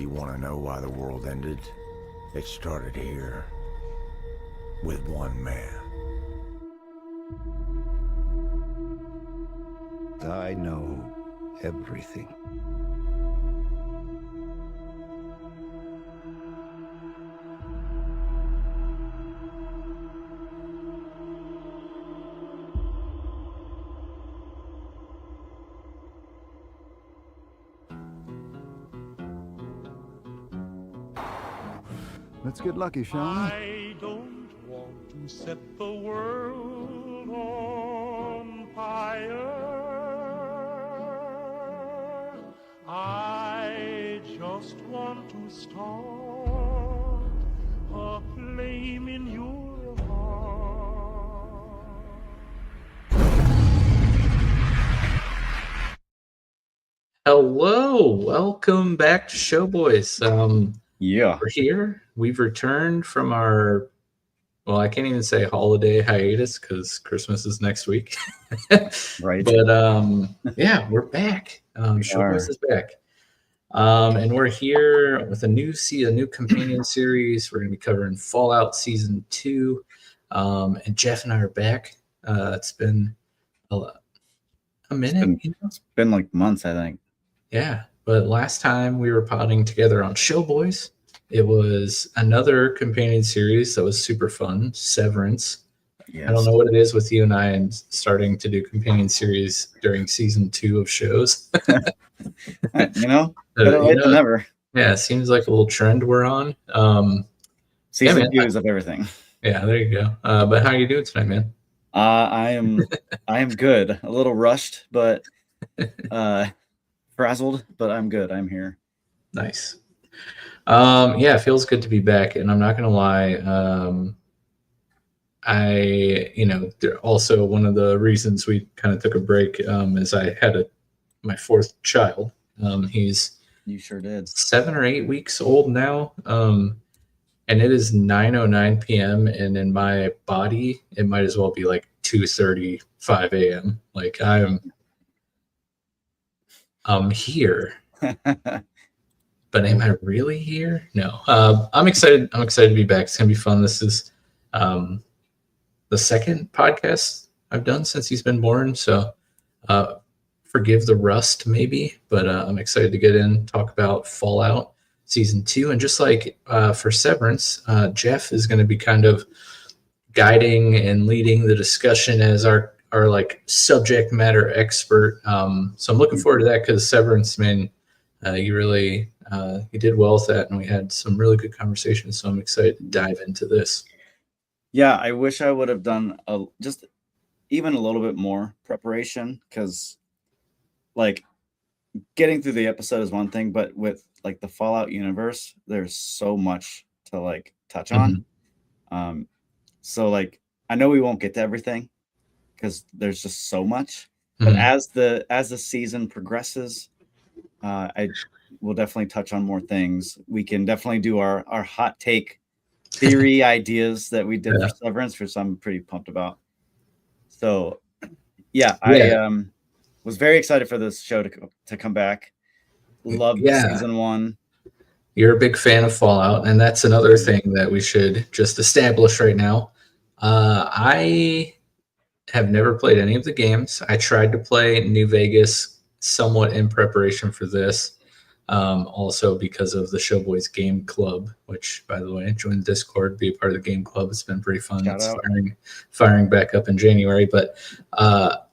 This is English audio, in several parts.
You want to know why the world ended? It started here with one man. I know everything. Let's get lucky, shall we? I don't want to set the world on fire. I just want to start a flame in your heart. Hello, welcome back to Showboys. Yeah. We're here. We've returned from our, well, I can't even say holiday hiatus because Christmas is next week. Right. But yeah, we're back. Showboys is back. And we're here with a new companion series. We're going to be covering Fallout Season 2. And Jeff and I are back. It's been a minute. It's been like months, I think. Yeah, but last time we were potting together on Showboys, it was another companion series that was super fun, Severance. Yes. I don't know what it is with you and I and starting to do companion series during season 2 of shows. Better late than never. Yeah, it seems like a little trend we're on. Season 2 is of everything. Yeah, there you go. But how are you doing tonight, man? I am good. A little rushed, but frazzled, but I'm good. I'm here. Nice. Yeah, it feels good to be back, and I'm not gonna lie. Also one of the reasons we kind of took a break is I had my fourth child. You sure did. 7 or 8 weeks old now. And it is 9:09 p.m. and in my body, it might as well be like 2:35 a.m. Like I'm here. But am I really here? No. I'm excited. I'm excited to be back. It's gonna be fun. This is the second podcast I've done since he's been born. So forgive the rust, maybe, but I'm excited to get in, talk about Fallout Season 2. And just like for Severance, Jeff is going to be kind of guiding and leading the discussion as our like subject matter expert. So I'm looking forward to that because Severance, man, you did well with that, and we had some really good conversations. So I'm excited to dive into this. Yeah, I wish I would have done just even a little bit more preparation, because like getting through the episode is one thing, but with like the Fallout universe, there's so much to like touch on. So like I know we won't get to everything because there's just so much. But as the season progresses, I will definitely touch on more things. We can definitely do our hot take theory ideas that we did for Severance, which I'm pretty pumped about. So I was very excited for this show to come back. Loved season 1. You're a big fan of Fallout, and that's another thing that we should just establish right now. I have never played any of the games. I tried to play New Vegas somewhat in preparation for this. Also because of the Showboys Game Club, which, by the way, join the Discord, be a part of the Game Club. It's been pretty fun. It's firing back up in January. But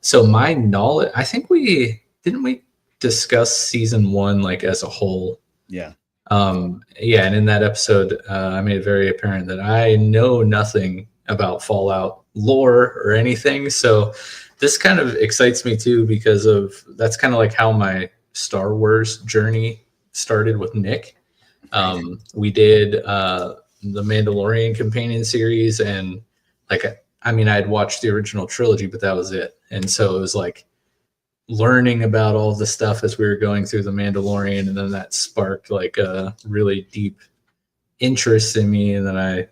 so my knowledge, I think we discuss season 1 like as a whole. Yeah. And in that episode, I made it very apparent that I know nothing about Fallout lore or anything. So this kind of excites me too, because that's kind of like how my Star Wars journey started with Nick. We did the Mandalorian companion series, and I'd watched the original trilogy, but that was it. And so it was like learning about all the stuff as we were going through the Mandalorian, and then that sparked like a really deep interest in me, and then I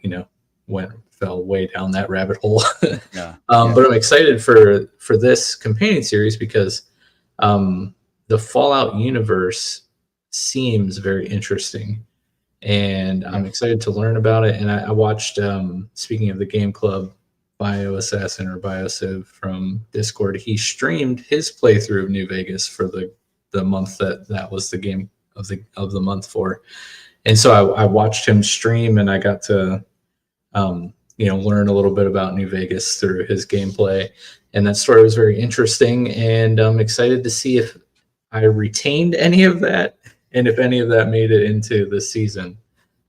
fell way down that rabbit hole. But I'm excited for this companion series because the Fallout universe seems very interesting, and I'm excited to learn about it. And I watched, speaking of the game club, BioAssassin or BioCiv from Discord, he streamed his playthrough of New Vegas for the month that was the game of the month for. And so I watched him stream, and I got to learn a little bit about New Vegas through his gameplay. And that story was very interesting, and I'm excited to see if I retained any of that and if any of that made it into the season.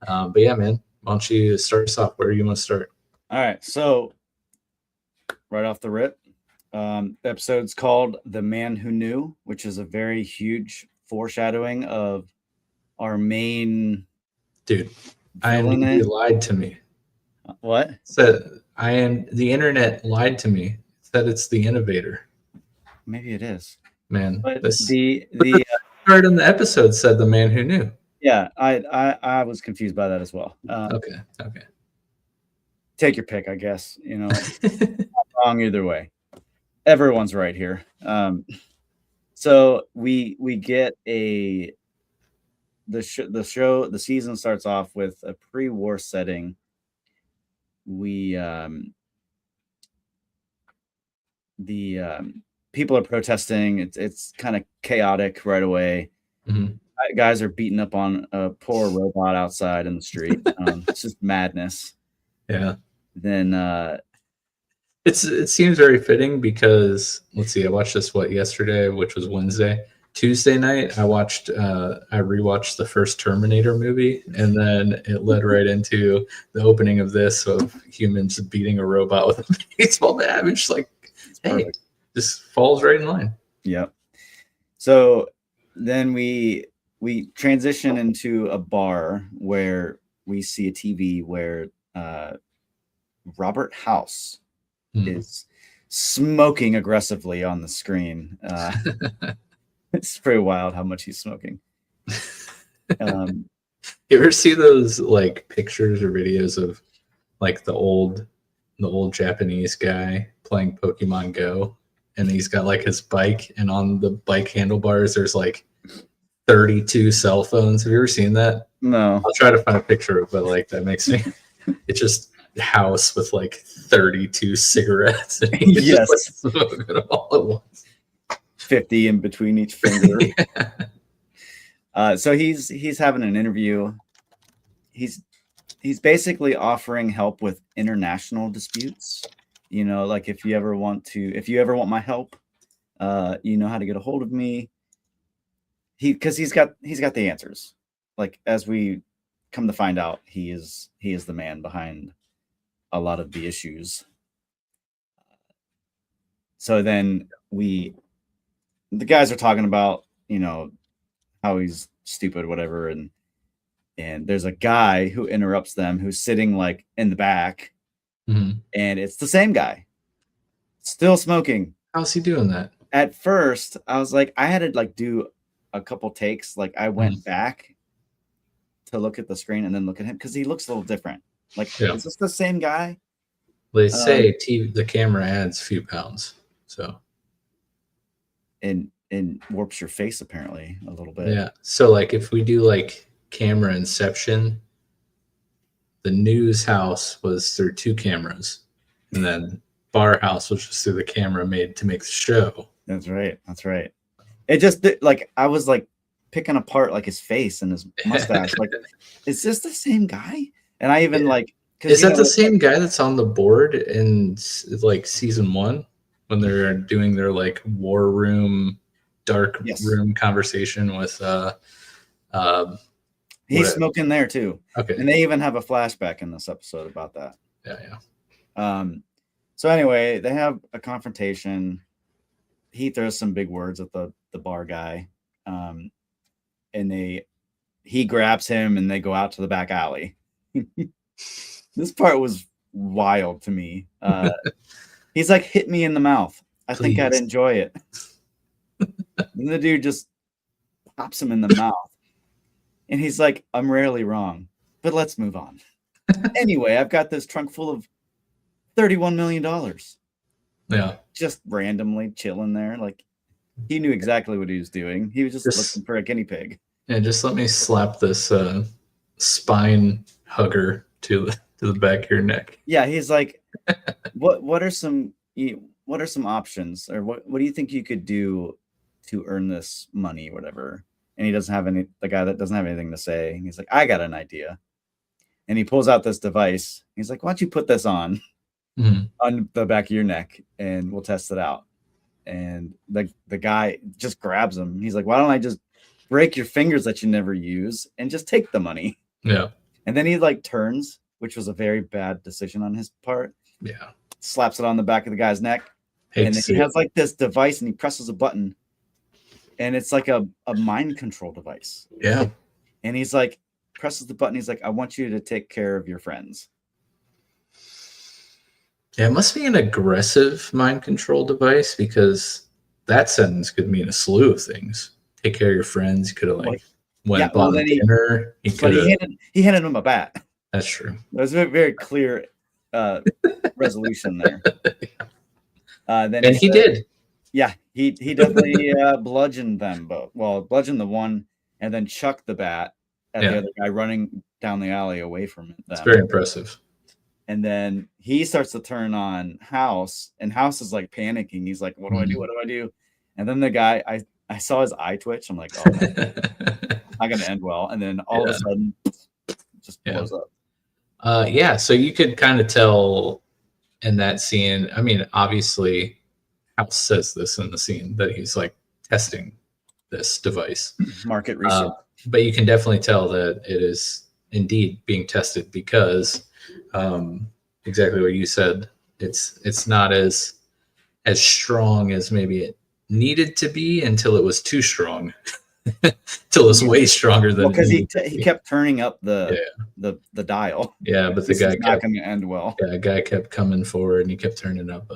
But yeah, man, why don't you start us off? Where do you want to start? All right, so right off the rip, the episode's called "The Man Who Knew," which is a very huge foreshadowing of our main Dude, villain. IMDb lied to me. What? Said the internet lied to me. Said it's the Innovator. Maybe it is. Man, But this the part in the episode said the man who knew. yeah, I was confused by that as well. Okay. Take your pick, I guess. Wrong either way. Everyone's right here. So we get the season starts off with a pre-war setting. The people are protesting. It's kind of chaotic right away. Mhm. Guys are beating up on a poor robot outside in the street. It's just madness. Yeah. Then it seems very fitting because let's see, I watched this yesterday, which was Wednesday. Tuesday night, I rewatched the first Terminator movie, and then it led right into the opening of this of humans beating a robot with a baseball bat. It's like, hey, perfect. this falls right in line. Yep. So then we transition into a bar where we see a TV where Robert House is smoking aggressively on the screen. It's pretty wild how much he's smoking. You ever see those like pictures or videos of like the old Japanese guy playing Pokemon Go, and he's got like his bike, and on the bike handlebars there's like 32 cell phones. Have you ever seen that? No. I'll try to find a picture of it, but like that makes me it's just House with like 32 cigarettes, and he Yes. just like smoking them all at once. 50 in between each finger. So he's having an interview. He's basically offering help with international disputes. Like if you ever want my help, you know how to get a hold of me. Because he's got the answers. Like, as we come to find out, he is the man behind a lot of the issues. So then the guys are talking about, how he's stupid, whatever, and there's a guy who interrupts them who's sitting like in the back, and it's the same guy, still smoking. How's he doing that? At first, I was like, I had to like do a couple takes. Like I went back to look at the screen and then look at him because he looks a little different. Like, is this the same guy? They say the camera adds a few pounds, so and warps your face apparently a little bit. Yeah. So like if we do like camera inception, the news house was through two cameras, and then bar house was just through the camera made to make the show. That's right. It just like I was like picking apart like his face and his mustache. Like, is this the same guy? And I even like, is that the same guy that's on the board in like season 1 when they're doing their like war room, dark room conversation with he's smoking there too. Okay. And they even have a flashback in this episode about that. Yeah. So anyway, they have a confrontation. He throws some big words at the bar guy. And he grabs him and they go out to the back alley. This part was wild to me. He's like, hit me in the mouth. I think I'd enjoy it. And the dude just pops him in the mouth. And he's like, I'm rarely wrong, but let's move on. Anyway, I've got this trunk full of $31 million. Yeah. Just randomly chilling there. Like, he knew exactly what he was doing. He was just looking for a guinea pig. Yeah, just let me slap this spine hugger to the back of your neck. Yeah, he's like, what are some options, or what do you think you could do to earn this money, whatever? And he doesn't have the guy that doesn't have anything to say. He's like, I got an idea. And he pulls out this device. He's like, why don't you put this on the back of your neck and we'll test it out. And the guy just grabs him. He's like, why don't I just break your fingers that you never use and just take the money? Yeah. And then he like turns, which was a very bad decision on his part. Yeah. Slaps it on the back of the guy's neck. And then he has like this device and he presses a button. And it's like a mind control device. Yeah. And he's like, presses the button. He's like, I want you to take care of your friends. Yeah, it must be an aggressive mind control device, because that sentence could mean a slew of things. Take care of your friends. You could have went bought dinner. He handed him a bat. That's true. There's a very clear resolution there. Then and he did. Yeah, he definitely bludgeoned them both. Well, bludgeoned the one and then chucked the bat at the other guy running down the alley away from it. It's very impressive. And then he starts to turn on House, and House is like panicking. He's like, what do I do? What do I do? And then the guy, I saw his eye twitch. I'm like, oh, not going to end well. And then all of a sudden, just blows up. Yeah, so you could kind of tell in that scene. I mean, obviously, House says this in the scene that he's like testing this device. Market research. But you can definitely tell that it is indeed being tested, because exactly what you said. It's not as strong as maybe it needed to be until it was too strong. Till it's way stronger than because he kept turning up the dial. Yeah, but the guy kept not going to end well. Yeah, a guy kept coming forward and he kept turning up.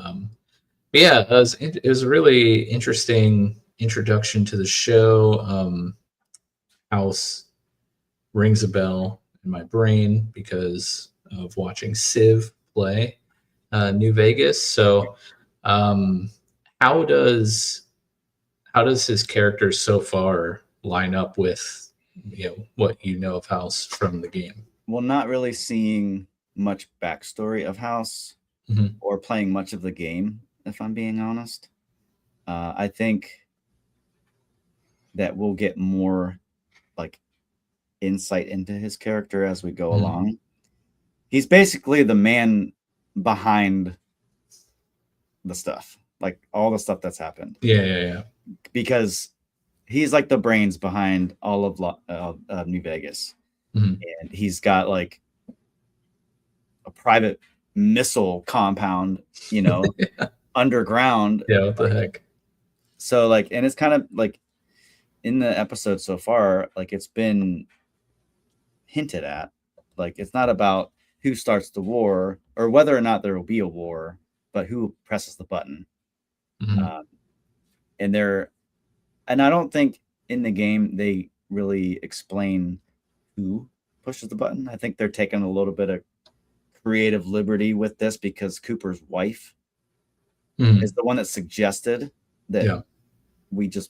Yeah, it was a really interesting introduction to the show. House rings a bell in my brain because of watching Civ play New Vegas. So how does his character so far line up with what you know of House from the game? Well, not really seeing much backstory of House or playing much of the game, if I'm being honest. I think that we'll get more like insight into his character as we go along. He's basically the man behind the stuff, like all the stuff that's happened. Yeah. Because he's like the brains behind all of New Vegas. And he's got like a private missile compound, underground. Yeah, what the heck? So like, and it's kind of like in the episode so far, like it's been hinted at, like it's not about who starts the war or whether or not there will be a war, but who presses the button. And I don't think in the game they really explain who pushes the button. I think they're taking a little bit of creative liberty with this because Cooper's wife is the one that suggested that we just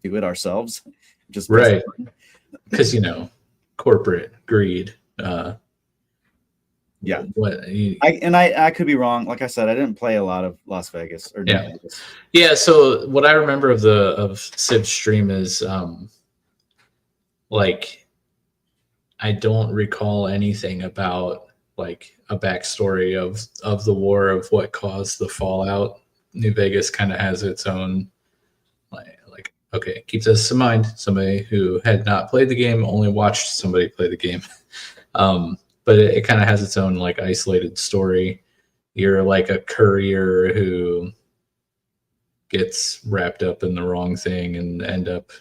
do it ourselves. Just right. Because, corporate greed. Yeah. I could be wrong. Like I said, I didn't play a lot of Las Vegas or New Vegas. Yeah. So what I remember of Civ's stream is I don't recall anything about like a backstory of the war, of what caused the fallout. New Vegas kind of has its own okay, keep this in mind. Somebody who had not played the game only watched somebody play the game. But it kind of has its own like isolated story. You're like a courier who gets wrapped up in the wrong thing and end up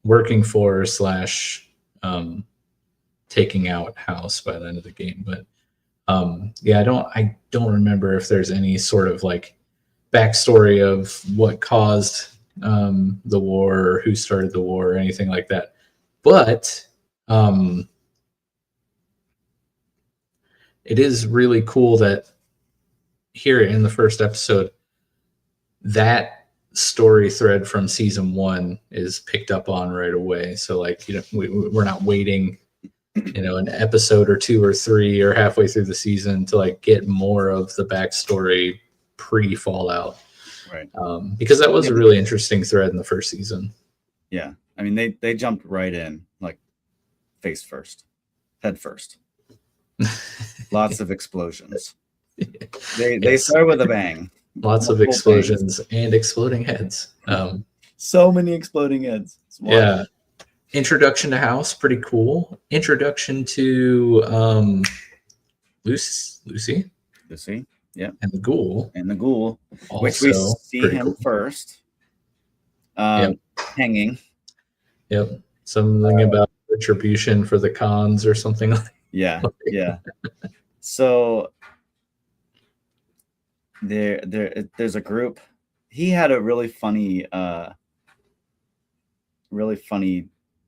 working for / taking out House by the end of the game. But I don't remember if there's any sort of like backstory of what caused the war or who started the war or anything like that. But it is really cool that here in the first episode, that story thread from season 1 is picked up on right away. So like, you know, we're not waiting, you know, an episode or 2 or 3 or halfway through the season to like get more of the backstory pre Fallout. Right. Because that was a really interesting thread in the first season. Yeah. I mean, they jumped right in, like face first, head first. Lots of explosions. They start with a bang. Lots of explosions and exploding heads. So many exploding heads. Yeah. Introduction to House, pretty cool. Introduction to Lucy. Yeah. And the ghoul. Which we see him cool. first. Hanging. Yep. Something about retribution for the cons or something like that. Yeah. Yeah. So there's a group. He had a really funny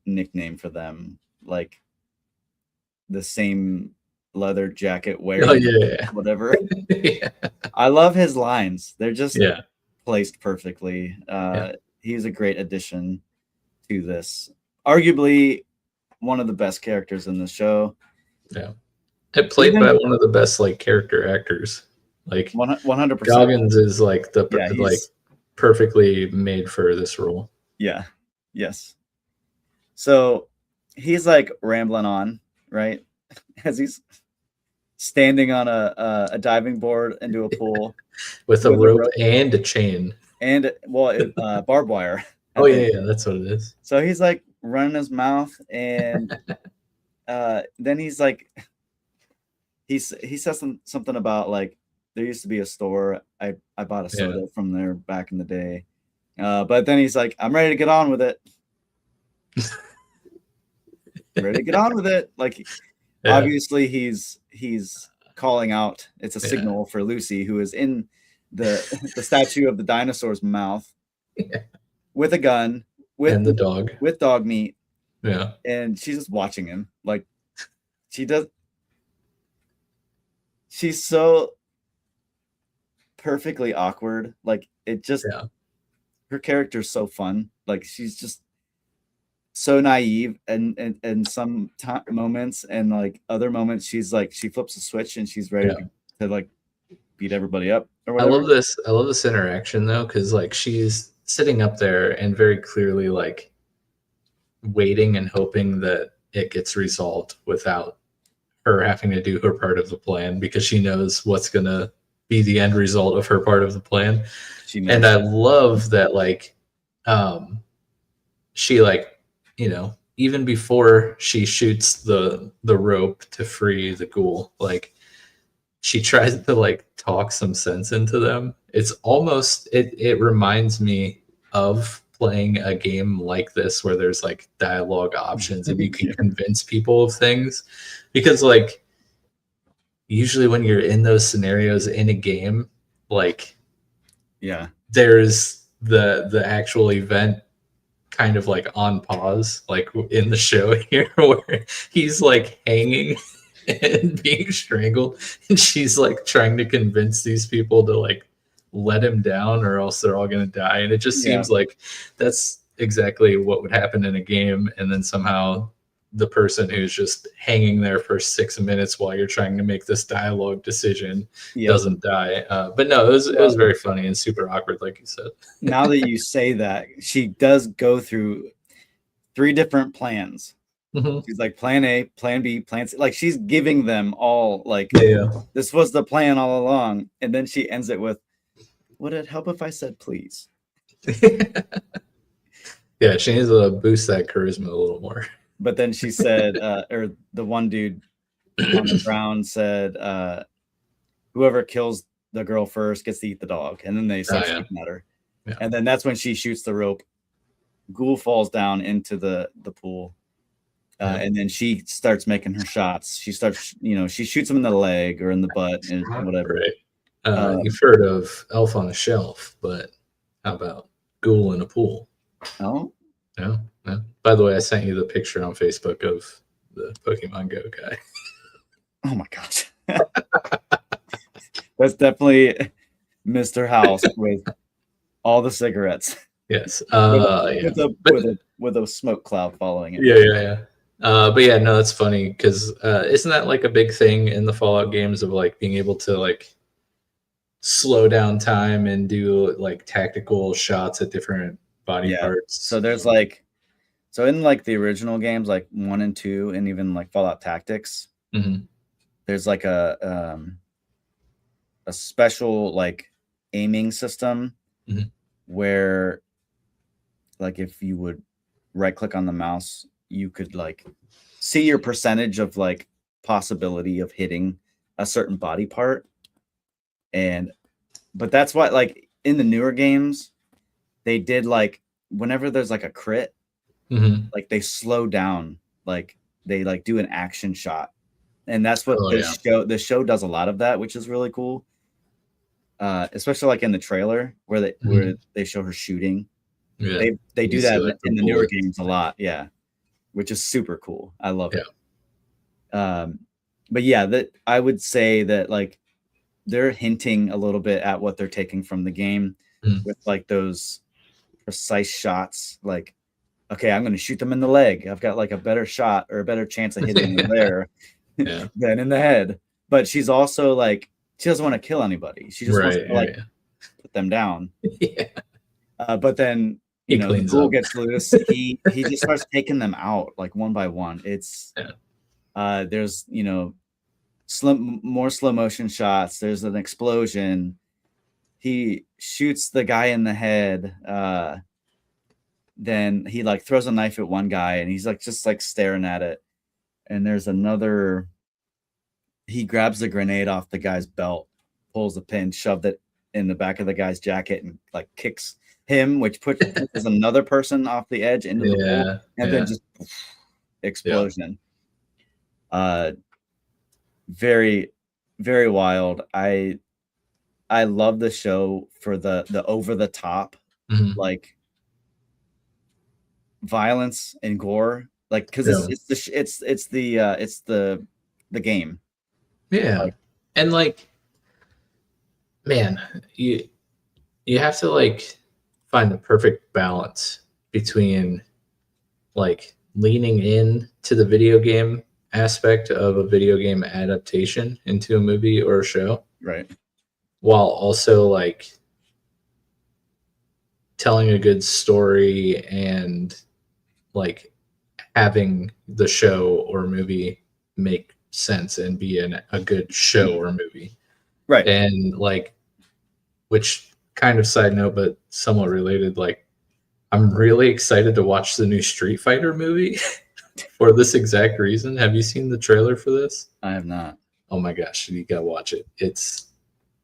nickname for them, like the same leather jacket wearing, whatever. Yeah. I love his lines. They're just placed perfectly. He's a great addition to this. Arguably one of the best characters in the show. Yeah. It played by one of the best like character actors. Like 100%. Goggins is like like perfectly made for this role. Yeah. Yes. So he's like rambling on, right? As he's standing on a diving board into a pool with a rope and a chain and barbed wire. Oh yeah, that's what it is. So he's like running his mouth, and then he's like, he says something about like there used to be a store. I bought a soda from there back in the day, but then he's like, I'm ready to get on with it. Ready to get on with it. Like obviously he's calling out. It's a signal for Lucy, who is in the statue of the dinosaur's mouth with a gun and the dog with dog meat. Yeah. And she's just watching him. Like she's so perfectly awkward. Like it just her character's so fun. Like she's just so naive and some moments, and like other moments she's like she flips a switch and she's ready to like beat everybody up or whatever. I love this interaction though, because like she's sitting up there and very clearly like waiting and hoping that it gets resolved without her having to do her part of the plan, because she knows what's gonna be the end result of her part of the plan. And I love that like she like, you know, even before she shoots the rope to free the ghoul, like she tries to like talk some sense into them. It's almost it reminds me of playing a game like this where there's like dialogue options and you can convince people of things, because like usually when you're in those scenarios in a game, like there's the actual event kind of like on pause, like in the show here where he's like hanging and being strangled and she's like trying to convince these people to like let him down or else they're all going to die. And it just seems like that's exactly what would happen in a game, and then somehow the person who's just hanging there for 6 minutes while you're trying to make this dialogue decision doesn't die. But no, it was very funny and super awkward, like you said. Now that you say that, she does go through 3 different plans. She's like plan A, plan B, plan C. Like she's giving them all like this was the plan all along, and then she ends it with, "Would it help if I said please?" Yeah, she needs to boost that charisma a little more. But then she said, or the one dude on the ground said, whoever kills the girl first gets to eat the dog. And then they start shooting at her. Yeah. And then that's when she shoots the rope. Ghoul falls down into the pool. And then she starts making her shots. She starts, she shoots him in the leg or in the butt and whatever. Right. You've heard of Elf on a Shelf, but how about Ghoul in a Pool? Oh, no. By the way, I sent you the picture on Facebook of the Pokemon Go guy. Oh my gosh. That's definitely Mr. House with all the cigarettes Yes. with, Yeah. a, But with a smoke cloud following it. yeah. But yeah, no, it's funny because isn't that like a big thing in the Fallout games of like being able to like slow down time and do like tactical shots at different body Yeah. parts? So there's like, so in like the original games, like 1 and 2, and even like Fallout Tactics, Mhm. there's like a special like aiming system Mhm. where like if you would right click on the mouse, you could like see your percentage of like possibility of hitting a certain body part. And but that's what like in the newer games, they did like whenever there's like a crit, Mhm. like they slow down, like they like do an action shot. And that's what Oh, yeah. the show does a lot of that, which is really cool. Especially like in the trailer where they show her shooting. Yeah. They You do see, that like, the in the newer bullets. games a lot, yeah, which is super cool. I love Yeah. it. But yeah, that I would say that like they're hinting a little bit at what they're taking from the game Mm. with like those precise shots. Like, okay, I'm going to shoot them in the leg. I've got like a better shot or a better chance of hitting them there Yeah. than in the head. But she's also like, she doesn't want to kill anybody. She just wants Right. to like put them down. Yeah. But then He you know the cleans ghoul up. gets loose. He just starts taking them out like one by one. It's there's you know more slow motion shots. There's an explosion. He shoots the guy in the head. Then he like throws a knife at one guy and he's like just like staring at it. And there's another. He grabs the grenade off the guy's belt, pulls the pin, shoved it in the back of the guy's jacket, and like kicks him, which pushes another person off the edge into the pool, and then just explosion. Very, very wild. I love the show for the over the top like violence and gore, like because it's the game. Yeah. And like, man, you have to like find the perfect balance between like leaning in to the video game aspect of a video game adaptation into a movie or a show, right, while also like telling a good story and like having the show or movie make sense and be a good show or movie. right. And like, which kind of side note, but somewhat related, like I'm really excited to watch the new Street Fighter movie for this exact reason. Have you seen the trailer for this? I have not. Oh my gosh, you gotta watch it. It's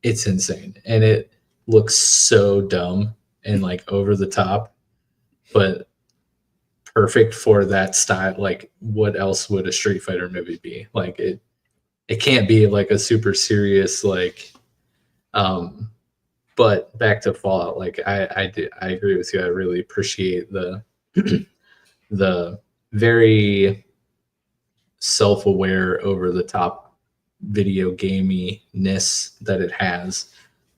insane. And it looks so dumb and like over the top, but perfect for that style. Like what else would a Street Fighter movie be? Like it can't be like a super serious like but back to Fallout, like I agree with you. I really appreciate the the very self-aware, over the top video gamey-ness that it has,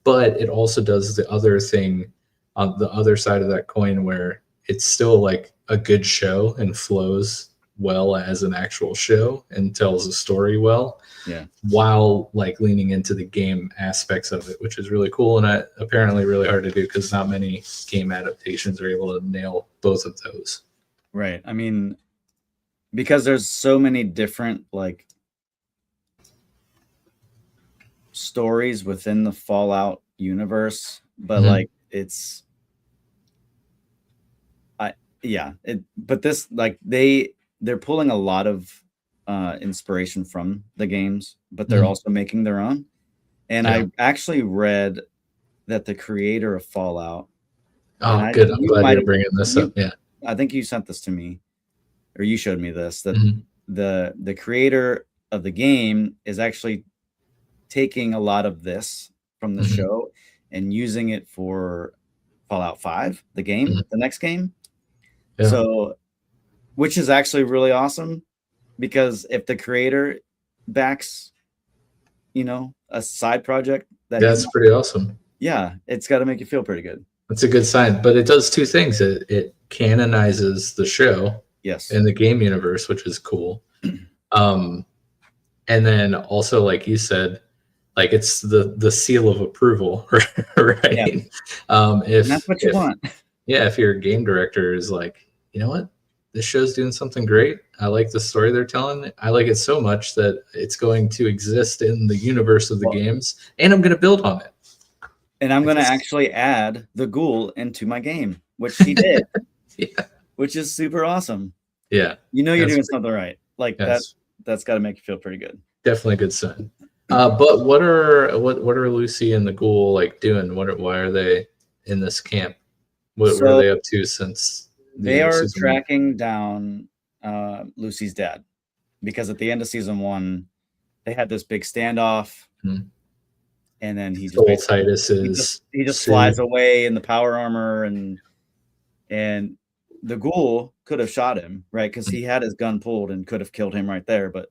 but it also does the other thing on the other side of that coin where it's still like a good show and flows well as an actual show and tells a story well, while like leaning into the game aspects of it, which is really cool and apparently really hard to do because not many game adaptations are able to nail both of those. Right. I mean, because there's so many different like stories within the Fallout universe, but like it's but this like they're pulling a lot of inspiration from the games, but they're also making their own. And I actually read that the creator of Fallout. Oh, good. I'm glad you're bringing this up. Yeah. I think you sent this to me, or you showed me this, that the creator of the game is actually taking a lot of this from the show and using it for Fallout 5, the game, the next game. Yeah. So, which is actually really awesome, because if the creator backs, you know, a side project, that's pretty awesome. Yeah, it's got to make you feel pretty good. That's a good sign. But it does two things. It canonizes the show Yes. in the game universe, which is cool. And then also, like you said, like it's the seal of approval, right? Yeah. If And that's what you want. Yeah, if your game director is like, you know what, this show's doing something great. I like the story they're telling. I like it so much that it's going to exist in the universe of the games, and I'm going to build on it. And I'm going to actually add the ghoul into my game, which he did. Yeah. Which is super awesome. Yeah. You know you're doing something right. Like Yes. that's got to make you feel pretty good. Definitely a good sign. But what are Lucy and the ghoul like doing? Why are they in this camp? What are they up to since they are tracking down Lucy's dad? Because at the end of season 1, they had this big standoff, and then he just flies away in the power armor, and the ghoul could have shot him, right? Because he had his gun pulled and could have killed him right there, but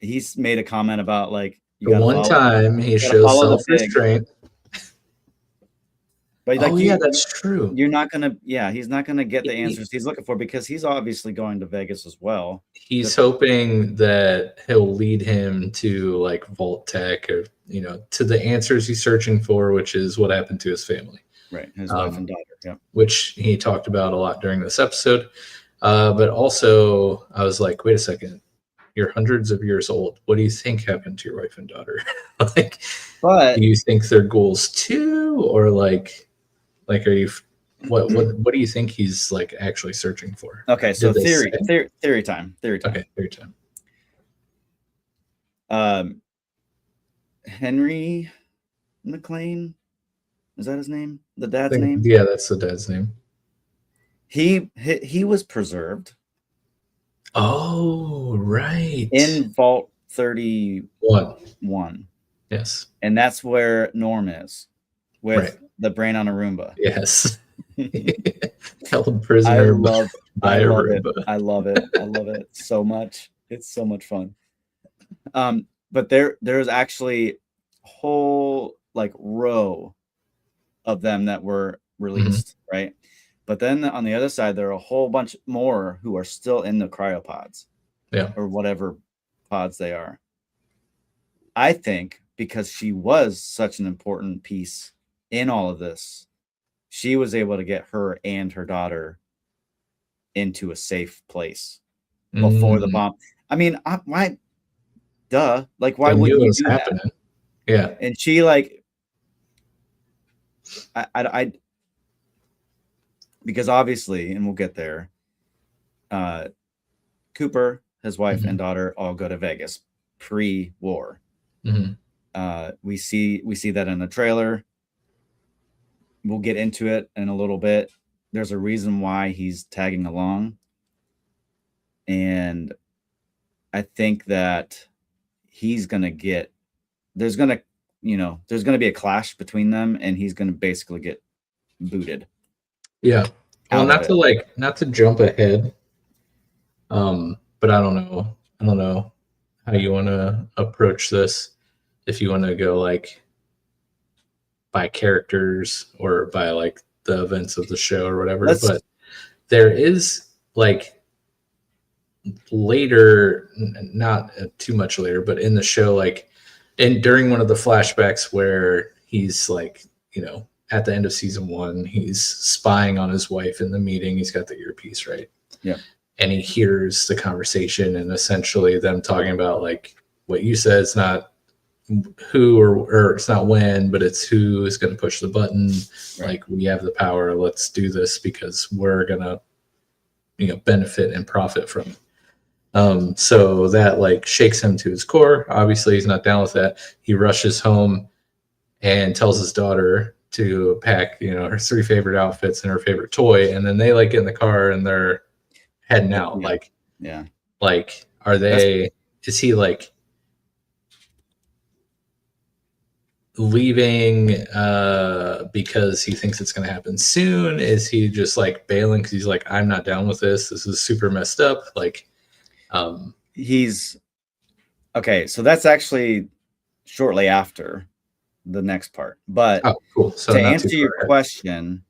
he's made a comment about like one time he shows self-restraint. But like, yeah, that's true. You're not gonna, he's not gonna get the answers he's looking for because he's obviously going to Vegas as well. He's hoping that he'll lead him to like Vault Tech or to the answers he's searching for, which is what happened to his family, right? His wife and daughter, which he talked about a lot during this episode. But also, I was like, wait a second. You're hundreds of years old. What do you think happened to your wife and daughter? Like, but do you think they're ghouls too, or like are you? What do you think he's like actually searching for? Okay, so theory time. Okay, theory time. Henry McLean, is that his name? The dad's name? Yeah, that's the dad's name. He was preserved. Oh, right. In Vault 31. Yes. And that's where Norm is with the brain on a Roomba. Yes. Held prisoner by a Roomba. I love it so much. It's so much fun. But there's actually a whole like row of them that were released, right? But then on the other side, there are a whole bunch more who are still in the cryopods, or whatever pods they are. I think because she was such an important piece in all of this, she was able to get her and her daughter into a safe place before the bomb. I mean, why? Duh! Like, why would you do that? Yeah. And she like, I because obviously, and we'll get there, Cooper, his wife and daughter all go to Vegas pre-war. We see that in the trailer. We'll get into it in a little bit. There's a reason why he's tagging along. And I think that he's going to get, there's going to be a clash between them, and he's going to basically get booted. Yeah. Well, not to jump ahead. But I don't know how you want to approach this. If you want to go like by characters or by like the events of the show or whatever. But there is like later, not too much later, but in the show, like during one of the flashbacks where he's like, at the end of season 1, he's spying on his wife in the meeting. He's got the earpiece, right? Yeah. And he hears the conversation and essentially them talking about like what you said. It's not who or it's not when, but it's who is going to push the button. Right. Like, we have the power. Let's do this because we're going to, benefit and profit from it. So that like shakes him to his core. Obviously, he's not down with that. He rushes home and tells his daughter to pack, her 3 favorite outfits and her favorite toy. And then they like get in the car and they're heading out. Like, are they, is he like leaving because he thinks it's going to happen soon? Is he just like bailing because he's like, I'm not down with this. This is super messed up. Like, he's okay. So that's actually shortly after the next part. But Oh, cool. So to not answer too your far ahead. question,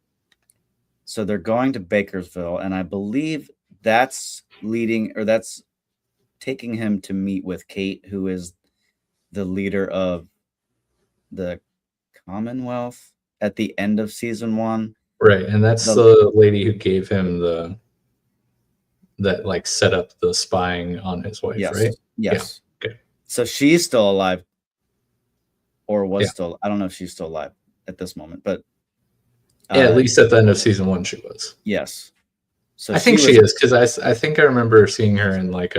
so they're going to Bakersville, and I believe that's taking him to meet with Kate, who is the leader of the Commonwealth at the end of season 1. Right, and that's the lady who gave him that like set up the spying on his wife, Yes. right? Yes. Yeah. Okay. So she's still alive, or was Yeah. still. I don't know if she's still alive at this moment, but Yeah, at least at the end of season 1, she was. yes. So I think she is, because I think I remember seeing her in like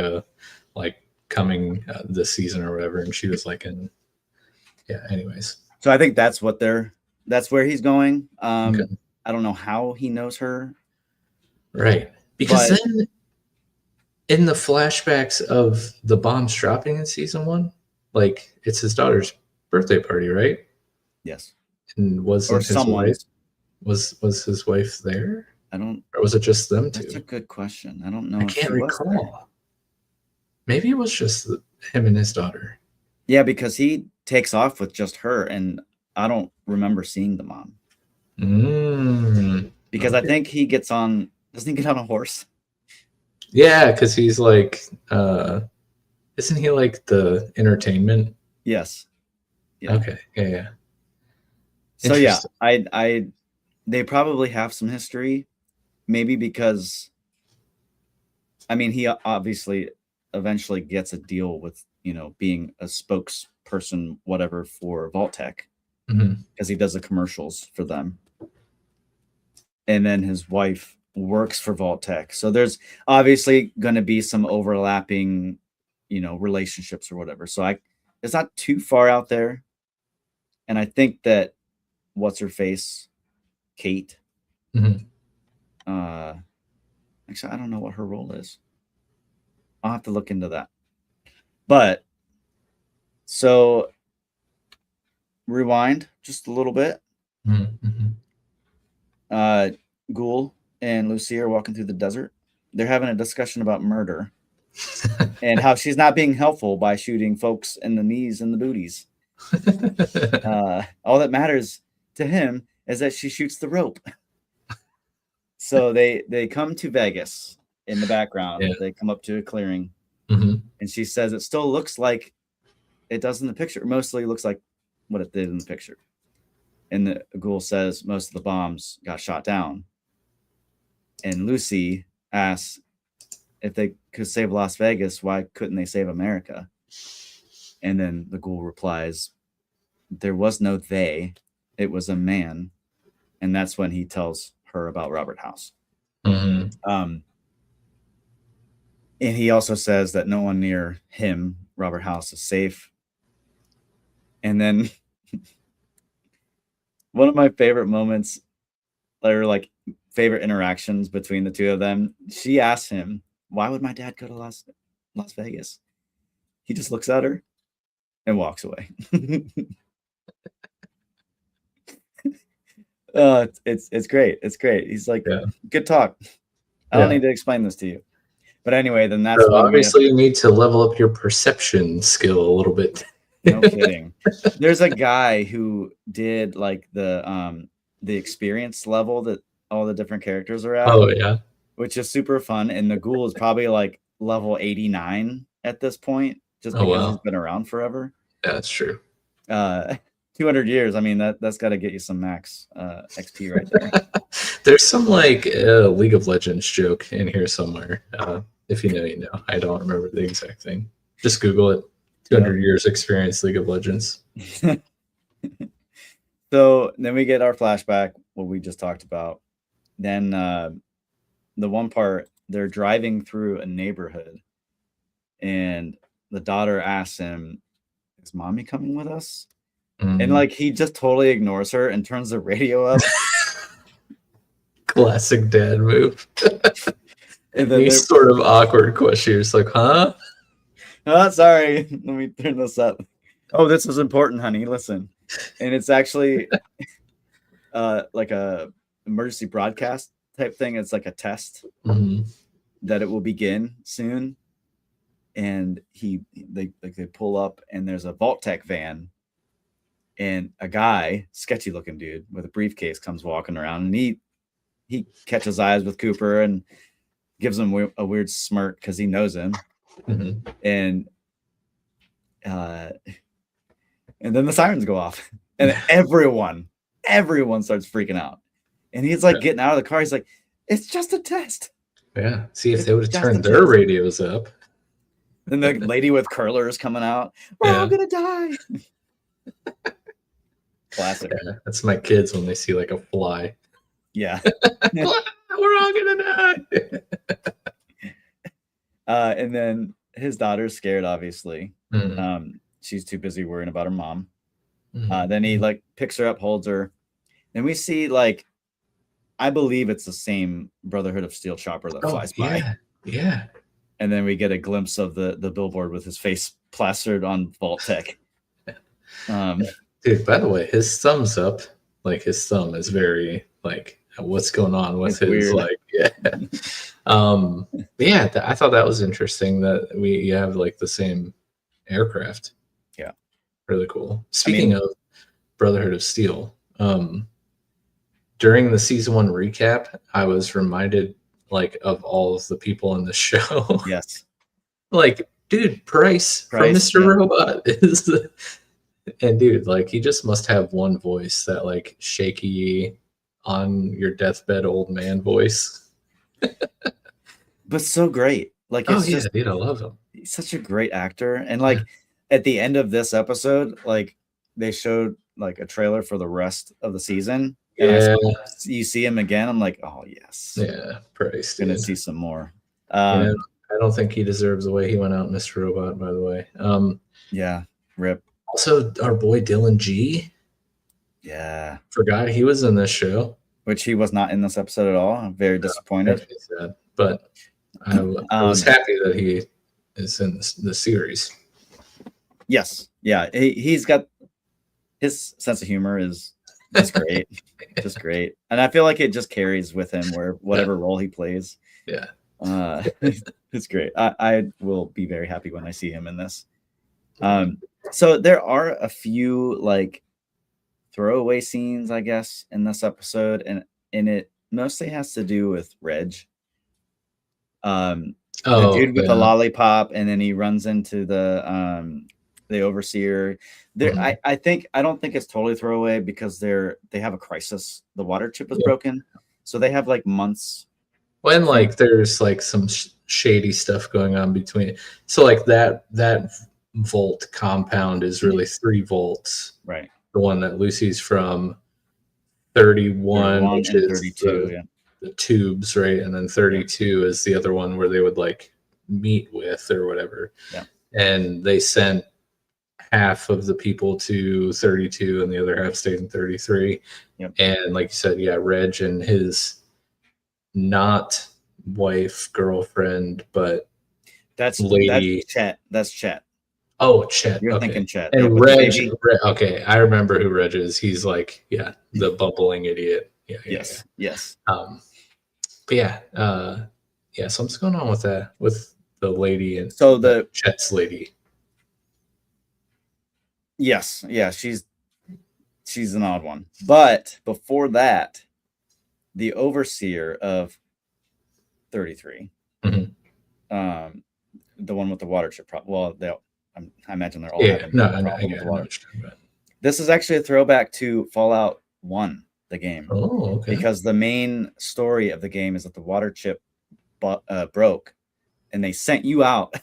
coming this season or whatever, and she was like in. Yeah. Anyways. So I think that's where he's going. Okay. I don't know how he knows her. Right, because But- then in the flashbacks of the bombs dropping in season 1, like it's his daughter's birthday party, right? Yes. And wasn't his someone's. wife was his wife there, I don't. or was it just them two? That's a good question. I don't know. I if can't she was there. recall. Maybe it was just him and his daughter. Yeah, because he takes off with just her, and I don't remember seeing the mom. Because I think he gets on. Doesn't he get on a horse? Yeah, because he's like, isn't he like the entertainment? Yes. Yeah. Okay. Yeah. So yeah, Interesting. they probably have some history, maybe because, I mean, he obviously eventually gets a deal with, being a spokesperson, whatever, for Vault-Tec, because he does the commercials for them. And then his wife works for Vault-Tec. So there's obviously going to be some overlapping, relationships or whatever. So it's not too far out there. And I think that what's her face, Kate. Actually, I don't know what her role is. I'll have to look into that. But so rewind just a little bit. Ghoul and Lucy are walking through the desert. They're having a discussion about murder and how she's not being helpful by shooting folks in the knees and the booties. All that matters to him is that she shoots the rope. So they come to Vegas in the background. Yeah. They come up to a clearing, and she says it still looks like it does in the picture. It mostly looks like what it did in the picture. And the Ghoul says most of the bombs got shot down. And Lucy asks if they could save Las Vegas, why couldn't they save America? And then the Ghoul replies, there was no they, it was a man. And that's when he tells her about Robert House. And he also says that no one near him, Robert House, is safe. And then one of my favorite moments, or like favorite interactions between the two of them, she asks him, why would my dad go to Las Vegas? He just looks at her and walks away. It's great. It's great. He's like, good talk. I don't need to explain this to you. But anyway, then that's so obviously you need to level up your perception skill a little bit. No kidding. There's a guy who did like the experience level that all the different characters are at. Oh yeah. Which is super fun. And the Ghoul is probably like level 89 at this point, just because he's been around forever. Yeah, that's true. 200 years. I mean, that's got to get you some max XP right there. There's some like League of Legends joke in here somewhere. If you know, you know. I don't remember the exact thing. Just Google it. 200 years experience League of Legends. So then we get our flashback, what we just talked about. Then the one part, they're driving through a neighborhood, and the daughter asks him, is mommy coming with us? And like he just totally ignores her and turns the radio up. Classic dad move. And then he's sort of awkward question. You're just like, huh? Oh, sorry. Let me turn this up. Oh, this is important, honey. Listen. And it's actually like a emergency broadcast type thing. It's like a test that it will begin soon. And they pull up, and there's a Vault-Tec van and a guy, sketchy looking dude with a briefcase, comes walking around, and he catches eyes with Cooper and gives him a weird smirk because he knows him. Mhm. And then the sirens go off, and everyone starts freaking out. And he's like getting out of the car. He's like, "It's just a test." Yeah. See, if It's they would have just turned a their test. radios up. Then the lady with curlers coming out. We're all gonna die. Classic. Yeah, that's my kids when they see like a fly. Yeah. We're all gonna die. And then his daughter's scared, obviously. Mhm. She's too busy worrying about her mom. Mhm. Then he like picks her up, holds her. Then we see like, I believe it's the same Brotherhood of Steel chopper that flies by. Yeah. And then we get a glimpse of the billboard with his face plastered on Vault Tech. Dude, by the way, his thumbs up, like his thumb is very like, what's going on with It's his weird. like, I thought that was interesting that you have like the same aircraft. Yeah, really cool. Speaking of Brotherhood of Steel, during the season 1 recap, I was reminded like of all of the people in the show. Yes. Like, dude, Price from Mr. Robot is the. And dude, like he just must have one voice, that like shaky on your deathbed old man voice. But so great. Like, it's just, dude, I love him. He's such a great actor. And like at the end of this episode, like they showed like a trailer for the rest of the season. And you see him again. I'm like, oh yes. Yeah, Price. Gonna see some more. I don't think he deserves the way he went out, Mr. Robot, by the way. Yeah, rip. Also, our boy Dylan G. Yeah. Forgot he was in this show. Which he was not in this episode at all. I'm very disappointed. Sad, but I was happy that he is in the series. Yes. Yeah. He's got his sense of humor is great. Just great. And I feel like it just carries with him whatever role he plays. Yeah. It's great. I will be very happy when I see him in this. So there are a few like throwaway scenes, I guess, in this episode, and it mostly has to do with Reg. The dude with the lollipop, and then he runs into the overseer. There, I don't think it's totally throwaway because they have a crisis. The water chip is broken, so they have like months. When like there's like some shady stuff going on between, so like that volt compound is really 3 volts, right? The one that Lucy's from, 31 which is 32, the tubes, right? And then 32 is the other one where they would like meet with or whatever. Yeah. And they sent half of the people to 32 and the other half stayed in 33. Yep. And like you said, Reg and his not wife, girlfriend, but that's Chet. That's Chet. Oh, Chet. You're thinking Chet. And Reg, okay, I remember who Reg is. He's like, the bumbling idiot. Yes. But something's going on with that, with the lady and so the Chet's lady. Yes, yeah, she's an odd one. But before that, the overseer of 33, the one with the water chip problem. Well, I imagine they're all having with the water. This is actually a throwback to Fallout 1, the game. Oh, okay. Because the main story of the game is that the water chip broke, and they sent you out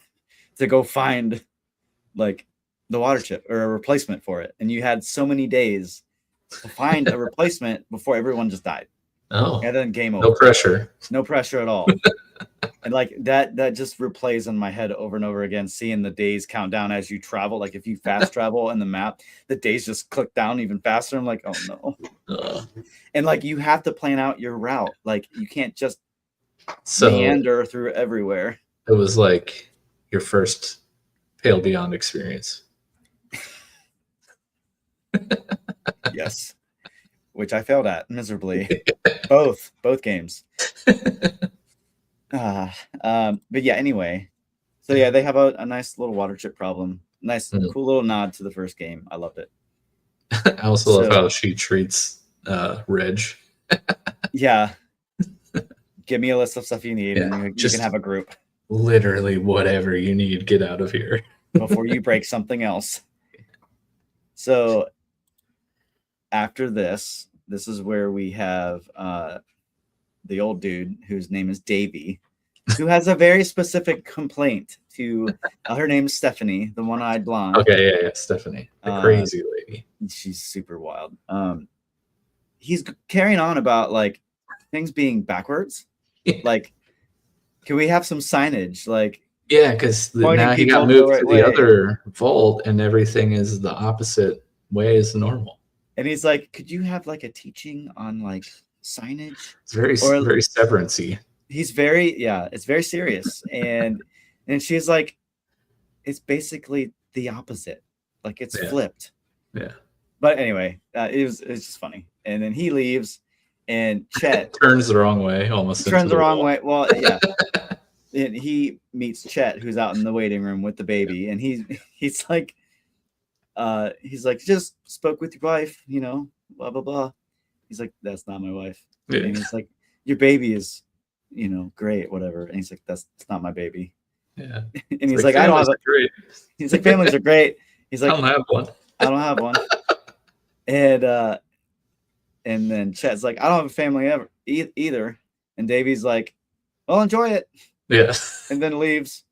to go find like the water chip or a replacement for it, and you had so many days to find a replacement before everyone just died. Oh, and then game over. No pressure at all. And like that just replays in my head over and over again, seeing the days count down as you travel. Like if you fast travel in the map, the days just click down even faster. I'm like, oh no. And like you have to plan out your route. Like you can't just meander through everywhere. It was like your first Pale Beyond experience. Yes. Which I failed at miserably. both games. But yeah, anyway. So yeah, they have a nice little water chip problem. Nice, cool little nod to the first game. I loved it. I also love So- how she treats Reg. Yeah. Give me a list of stuff you need, Yeah, and you just- can have a group Literally whatever you need, get out of here. before you break something else. So after this is where we have the old dude whose name is Davy, who has a very specific complaint to her name's Stephanie, the one-eyed blonde. Okay, yeah, Stephanie, the crazy lady. She's super wild. He's carrying on about like things being backwards. Like, can we have some signage? Like, Yeah, because Pointing now he people got the moved right to way. the other vault, and everything is the opposite way as normal. and he's like, could you have like a teaching on like signage? It's very Or- very severance-y. He's very, yeah, it's very serious. And she's like, it's basically the opposite. Like it's Yeah. flipped. Yeah, But anyway, it's just funny. And then he leaves, and Chet turns the wrong way almost. turns into the wrong wall. way. Well, yeah. And he meets Chet, who's out in the waiting room with the baby, and he's like, just spoke with your wife, you know, blah blah blah. He's like, that's not my wife. Yeah. And he's like, your baby is, you know, great, whatever. And he's like, that's not my baby. Yeah. And he's like, I don't have families a. are great. He's like, families are great. He's I like, don't have one. I don't have one. And then Chet's like, I don't have a family ever either. And Davy's like, well, enjoy it. Yeah. And then leaves,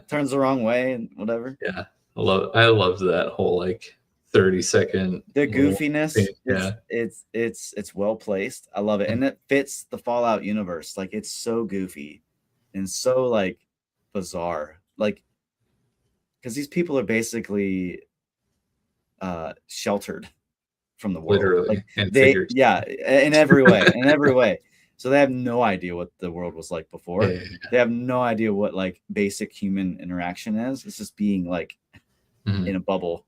turns the wrong way and whatever. Yeah. I love that whole like 30-second. The little goofiness, thing. Yeah. it's well placed. I love it. And it fits the Fallout universe. Like it's so goofy and so like bizarre. Like, because these people are basically sheltered from the world. Literally. Like, and they, figures. yeah, in every way, in every way. So they have no idea what the world was like before. Yeah. They have no idea what like basic human interaction is. It's just being like Mhm. in a bubble.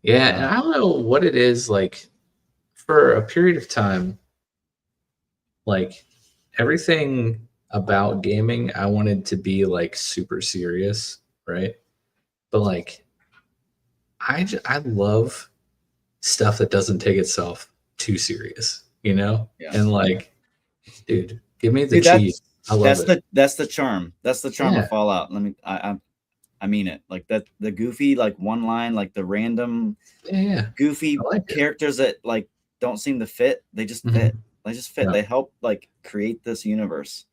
Yeah, and I don't know what it is like for a period of time. Like everything about gaming, I wanted to be like super serious, right? But like, I love stuff that doesn't take itself too serious, you know? Yeah. And like, dude, give me the Dude, that's- cheese. I love it. That's the charm. That's the charm Yeah. of Fallout. I mean it. Like that, the goofy, like one line, like the random Yeah, goofy I like it. characters that like don't seem to fit. They just Mhm. fit. They just fit. Yeah. They help like create this universe.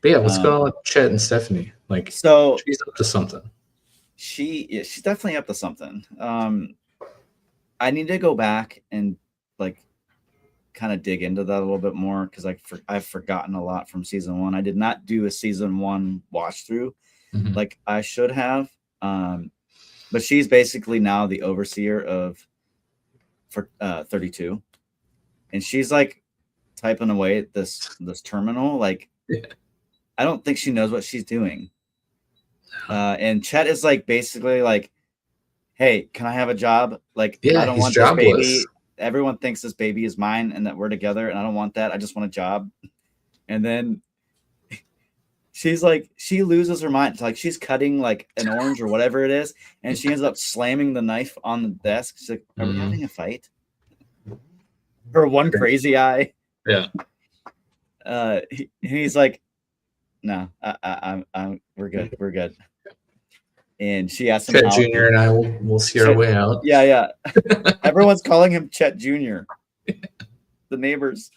but yeah, what's going on with Chet and Stephanie? Like, So she's up to something. she's definitely up to something. I need to go back and like kind of dig into that a little bit more because I've forgotten a lot from season 1. I did not do a season 1 watch through Mhm. like I should have. But she's basically now the overseer of 32, and she's like typing away at this terminal. Like, Yeah. I don't think she knows what she's doing. And Chet is like basically like, hey, can I have a job? Like, Yeah, I don't he's want this baby. jobless. Everyone thinks this baby is mine and that we're together, and I don't want that. I just want a job. And then she's like, she loses her mind. Like, she's cutting like an orange or whatever it is, and she ends up slamming the knife on the desk. She's like, are we Mhm. having a fight? Her one crazy eye. Yeah. He's like, no, we're good. We're good. And she asked him Chet how- Jr. and I will see our Chet- way out. Yeah. Everyone's calling him Chet Jr. The neighbors.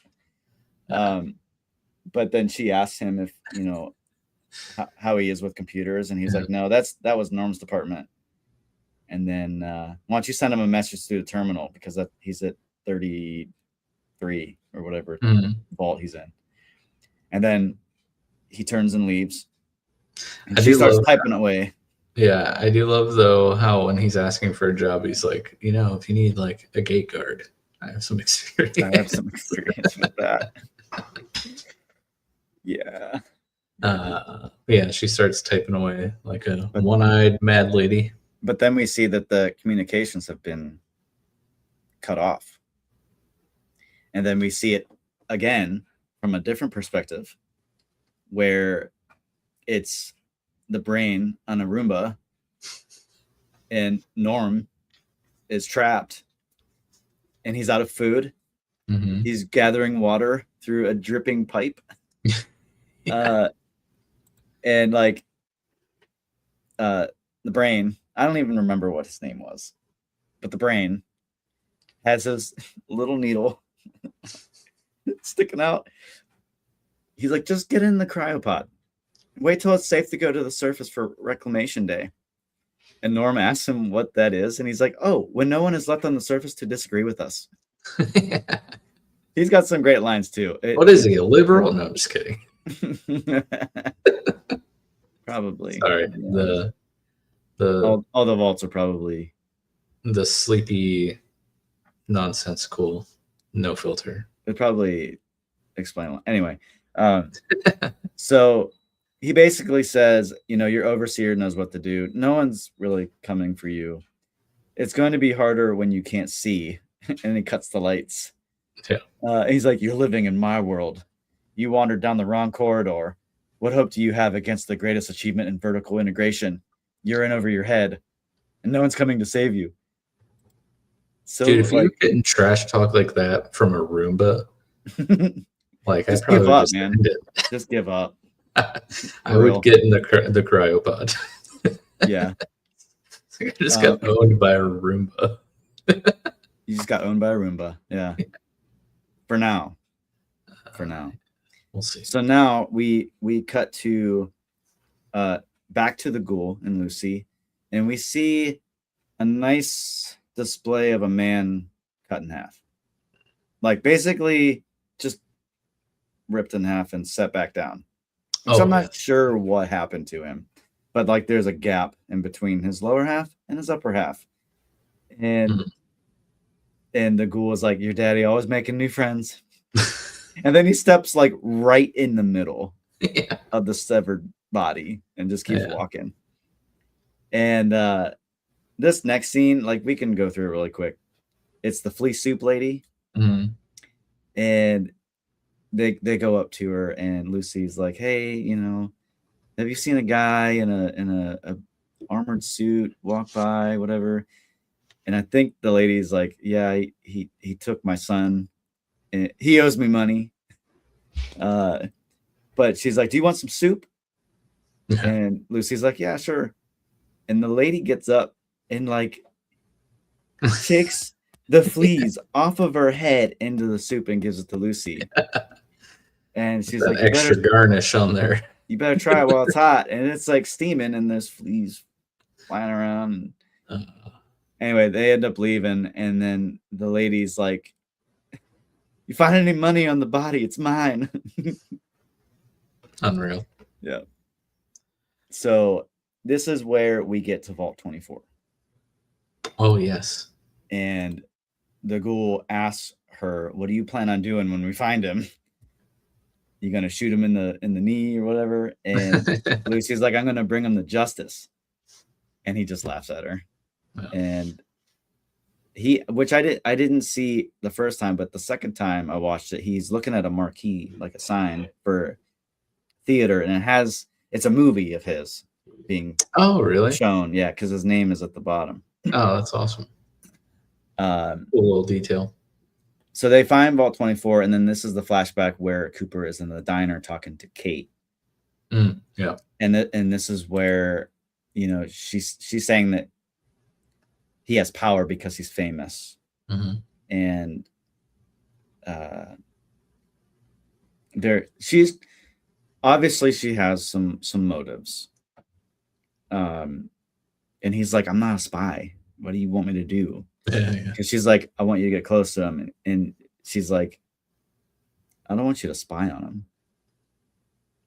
But then she asked him if, you know, how he is with computers, and he's like, no, that was Norm's department. And then why don't you send him a message through the terminal, because he's at 33 or whatever Mhm. vault he's in. And then he turns and leaves. And I she do starts love typing away. Yeah, I do love though how when he's asking for a job, he's like, you know, if you need like a gate guard, I have some experience. I have some experience with that. Yeah. Yeah, she starts typing away like a one-eyed mad lady. But then we see that the communications have been cut off. And then we see it again from a different perspective, where it's the brain on a Roomba and Norm is trapped and he's out of food. Mhm. He's gathering water through a dripping pipe. Yeah. And like the brain, I don't even remember what his name was, but the brain has his little needle sticking out. He's like, just get in the cryopod. Wait till it's safe to go to the surface for reclamation day. And Norm asks him what that is, and he's like, oh, when no one is left on the surface to disagree with us. He's got some great lines too. What is he, a liberal? No, I'm just kidding. Probably. Sorry. Yeah. The all the vaults are probably the sleepy, nonsensical, no filter. it probably explain anyway. So he basically says, you know, your overseer knows what to do. No one's really coming for you. It's going to be harder when you can't see. And he cuts the lights. Yeah. He's like, you're living in my world. You wandered down the wrong corridor. What hope do you have against the greatest achievement in vertical integration? You're in over your head, and no one's coming to save you. So, dude, if like, you're getting trash talk like that from a Roomba, like just I probably give up, just man. end it. Just give up. I would get in the cryopod. Yeah. I just got owned by a Roomba. You just got owned by a Roomba. Yeah. For now. We'll see. So now we cut to back to the ghoul and Lucy, and we see a nice display of a man cut in half. Like basically just ripped in half and set back down. So I'm not sure what happened to him, but like there's a gap in between his lower half and his upper half. And and the ghoul was like, your daddy always making new friends. And then he steps like right in the middle of the severed body and just keeps walking. And this next scene, like we can go through it really quick. It's the flea soup lady. And they go up to her, and Lucy's like, hey, you know, have you seen a guy in a armored suit walk by, whatever? And I think the lady's like, yeah, he took my son. And he owes me money. But she's like, do you want some soup? And Lucy's like, yeah, sure. And the lady gets up and like takes the fleas off of her head into the soup and gives it to Lucy. And she's like, extra garnish on there. You better try it while it's hot. And it's like steaming, and there's fleas flying around. Anyway, they end up leaving, and then the lady's like, you find any money on the body? It's mine. Unreal. Yeah. So this is where we get to Vault 24. Oh, yes. And the ghoul asks her, what do you plan on doing when we find him? You gonna shoot him in the knee or whatever? And Lucy's like, I'm gonna bring him to justice. And he just laughs at her. Wow. And which I didn't see the first time, but the second time I watched it, he's looking at a marquee, like a sign for theater, and it's a movie of his being really shown. Yeah, because his name is at the bottom. Oh, that's awesome. Cool little detail. So they find Vault 24, and then this is the flashback where Cooper is in the diner talking to Kate. Yeah. And this is where, you know, she's saying that he has power because he's famous. And she's obviously, she has some motives. And he's like, I'm not a spy. What do you want me to do? Because she's like, I want you to get close to him. And she's like, I don't want you to spy on him.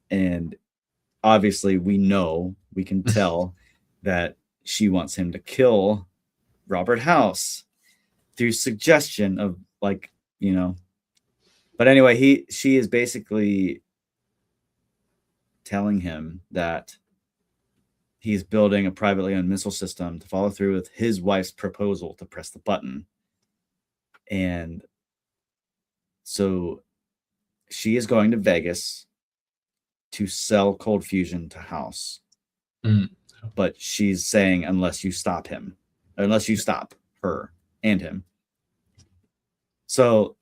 And obviously we can tell that she wants him to kill Robert House through suggestion of, like, you know. But anyway, she is basically telling him that he's building a privately owned missile system to follow through with his wife's proposal to press the button. And so she is going to Vegas to sell cold fusion to House. But she's saying, unless you stop her and him. So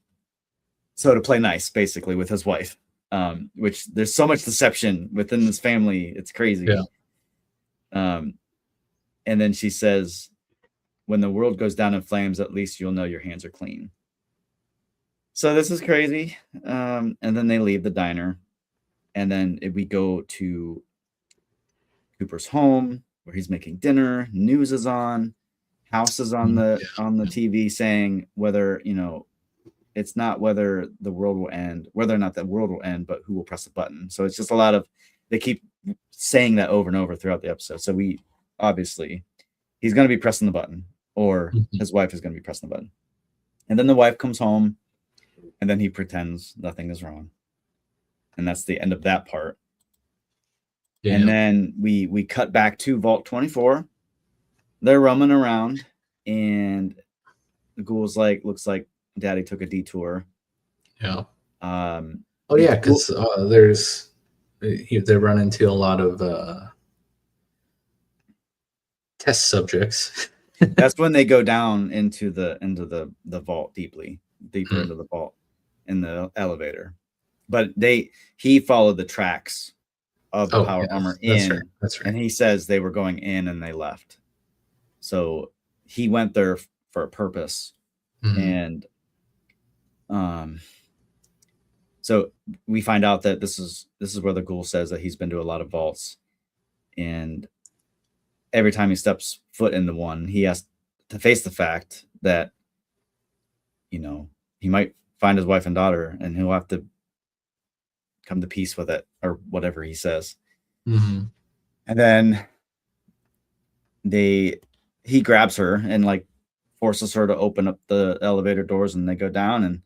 to play nice, basically, with his wife, which there's so much deception within this family. It's crazy. Yeah. And then she says, when the world goes down in flames, at least you'll know your hands are clean. So this is crazy. And then they leave the diner. And then we go to Cooper's home where he's making dinner. News is on. House is on the TV saying whether, it's not whether the world will end, whether or not the world will end, but who will press the button. So it's just a lot of, they keep saying that over and over throughout the episode. So he's going to be pressing the button, or his wife is going to be pressing the button. And then the wife comes home, and then he pretends nothing is wrong. And that's the end of that part. Yeah. And then we cut back to Vault 24. They're roaming around, and the ghoul's like, looks like Daddy took a detour. Yeah. Because they run into a lot of test subjects. That's when they go down into the vault deeper into the vault in the elevator. But he followed the tracks of the power armor in. That's right. And he says they were going in and they left. So he went there for a purpose. And so we find out that this is where the ghoul says that he's been to a lot of vaults, and every time he steps foot into one, he has to face the fact that he might find his wife and daughter, and he'll have to come to peace with it, or whatever he says. And then he grabs her and like forces her to open up the elevator doors, and they go down,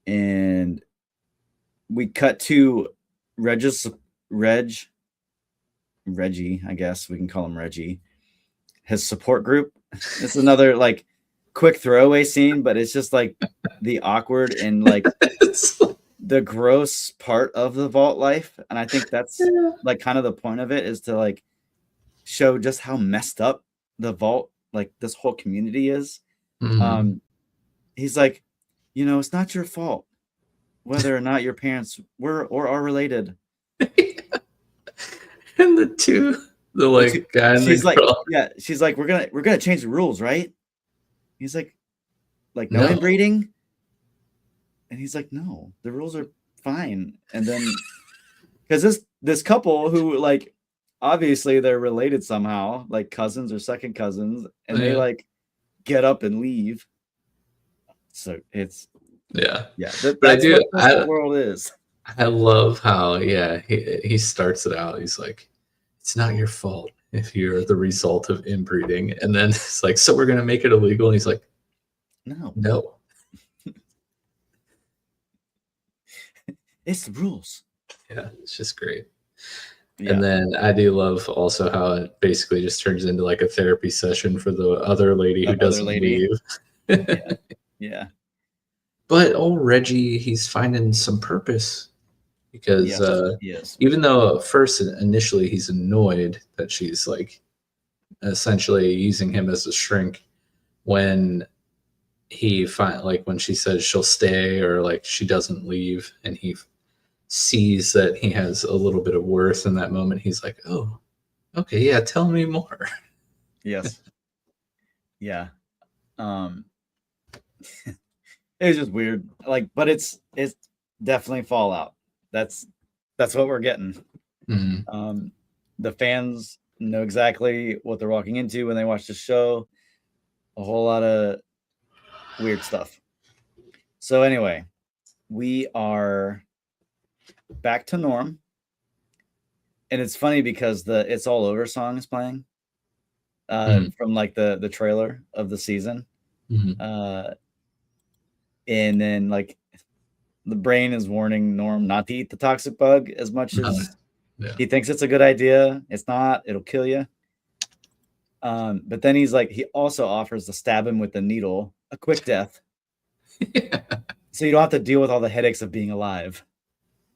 and we cut to Reggie, I guess we can call him Reggie, his support group. It's another like quick throwaway scene, but it's just like the awkward and like the gross part of the vault life. And I think that's like kind of the point of it, is to like show just how messed up the vault, like this whole community is. He's like, it's not your fault whether or not your parents were or are related. And the guy and she's the like, girl. yeah, she's like, we're gonna change the rules, right? He's like no inbreeding, and he's like, no, the rules are fine. And then because this couple who like obviously they're related somehow, like cousins or second cousins, and they like get up and leave. So it's but that's what the world is. I love how he starts it out. He's like, it's not your fault if you're the result of inbreeding, and then it's like, so we're gonna make it illegal, and he's like, no. It's the rules. Yeah, it's just great. And then I do love also how it basically just turns into like a therapy session for the other lady who doesn't leave. Yeah. But Reggie, he's finding some purpose, because yes. Even though at first initially he's annoyed that she's like essentially using him as a shrink, when when she says she'll stay, or like she doesn't leave, and he sees that he has a little bit of worth in that moment, he's like, oh, okay, yeah, tell me more. Yes. Yeah. It was just weird, like, but it's definitely Fallout. That's what we're getting. The fans know exactly what they're walking into when they watch the show. A whole lot of weird stuff. So anyway, we are back to Norm, and it's funny because the "It's All Over" song is playing from like the trailer of the season. And then like the brain is warning Norm not to eat the toxic bug as much as he thinks it's a good idea. It's not, it'll kill you. But then he also offers to stab him with the needle, a quick death. So you don't have to deal with all the headaches of being alive.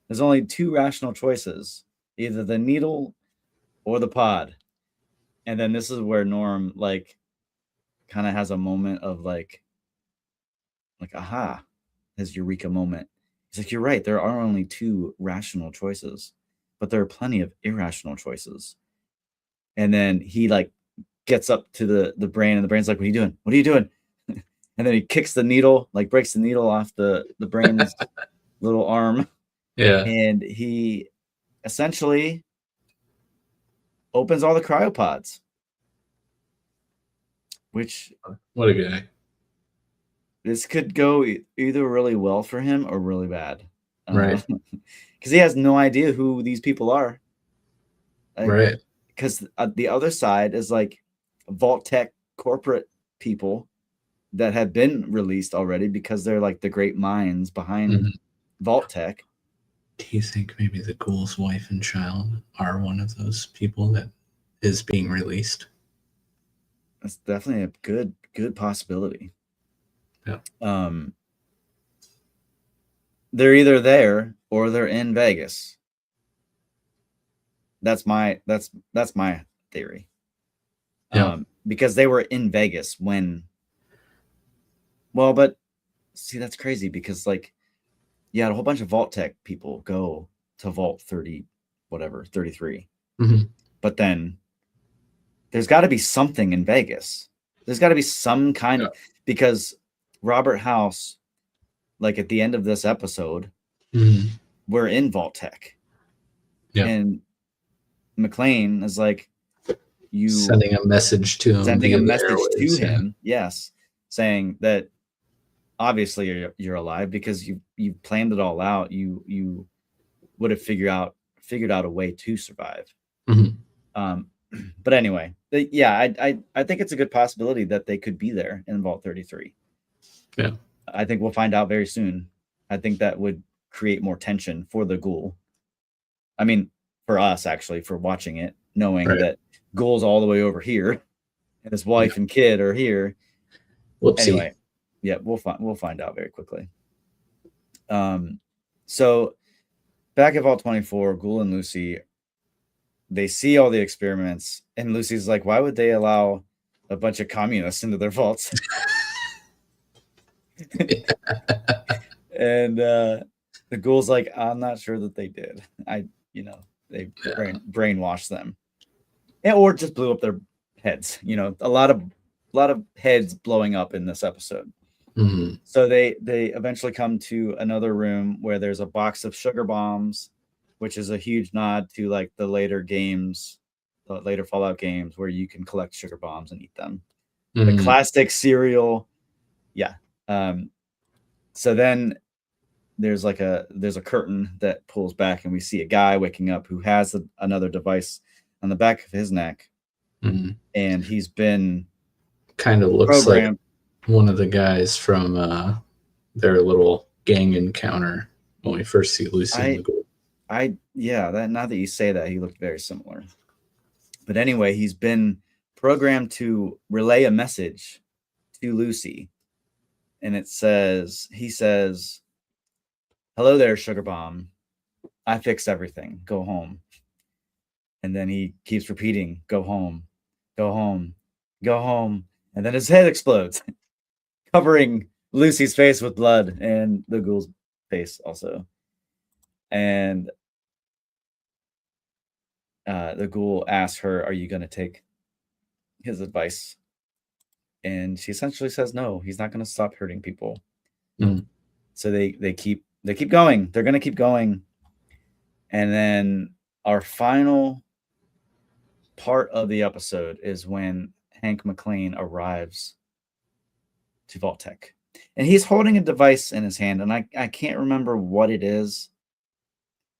There's only two rational choices, either the needle or the pod. And then this is where Norm like kind of has a moment of like, like, aha, his eureka moment. He's like, you're right. There are only two rational choices, but there are plenty of irrational choices. And then he like gets up to the brain, and the brain's like, what are you doing? What are you doing? And then he kicks the needle, like breaks the needle off the brain's little arm. Yeah. And he essentially opens all the cryopods. Which, What a guy. this could go either really well for him or really bad. Right. Because he has no idea who these people are. Like, Right. because the other side is like Vault Tech corporate people that have been released already because they're like the great minds behind Mhm. Vault Tech. Do you think maybe the ghoul's wife and child are one of those people that is being released? That's definitely a good possibility. Yeah. They're either there or they're in Vegas. That's my theory. Yeah. Because they were in Vegas when. Well, but see, that's crazy because like, you had a whole bunch of Vault Tech people go to Vault 30, whatever, 33. Mhm. But then there's got to be something in Vegas. There's got to be some kind of, because Robert House, like at the end of this episode, Mhm. we're in Vault Tech. Yeah. And McLean is like, you sending a message to him. sending via a the message to airwaves, yeah. him, yes, saying that obviously you're alive because you planned it all out. You would have figured out a way to survive. Mhm. But anyway, yeah, I think it's a good possibility that they could be there in Vault 33. Yeah. I think we'll find out very soon. I think that would create more tension for the ghoul. I mean, for us actually, for watching it, knowing Right. that Ghoul's all the way over here and his wife and kid are here. Whoopsie. Anyway, yeah, we'll find out very quickly. So back at Vault 24, Ghoul and Lucy, they see all the experiments, and Lucy's like, why would they allow a bunch of communists into their vaults? And the Ghoul's like, I'm not sure that they did. They brainwashed them. Or just blew up their heads. A lot of heads blowing up in this episode. Mhm. So they eventually come to another room where there's a box of sugar bombs, which is a huge nod to like the later Fallout games where you can collect sugar bombs and eat them. The Mhm. classic cereal. Yeah. So then there's a curtain that pulls back and we see a guy waking up who has another device on the back of his neck. Mhm. And he's been Kind of looks programmed. like one of the guys from their little gang encounter when we first see Lucy and the ghoul. Now that you say that, he looked very similar. But anyway, he's been programmed to relay a message to Lucy. And he says, hello there, Sugar Bomb. I fixed everything. Go home. And then he keeps repeating, go home, go home, go home. And then his head explodes, covering Lucy's face with blood and the ghoul's face also. And the ghoul asks her, are you going to take his advice? And she essentially says, no, he's not going to stop hurting people. Mhm. So they keep going. They're going to keep going. And then our final part of the episode is when Hank McLean arrives to Vault Tech. And he's holding a device in his hand, and I can't remember what it is.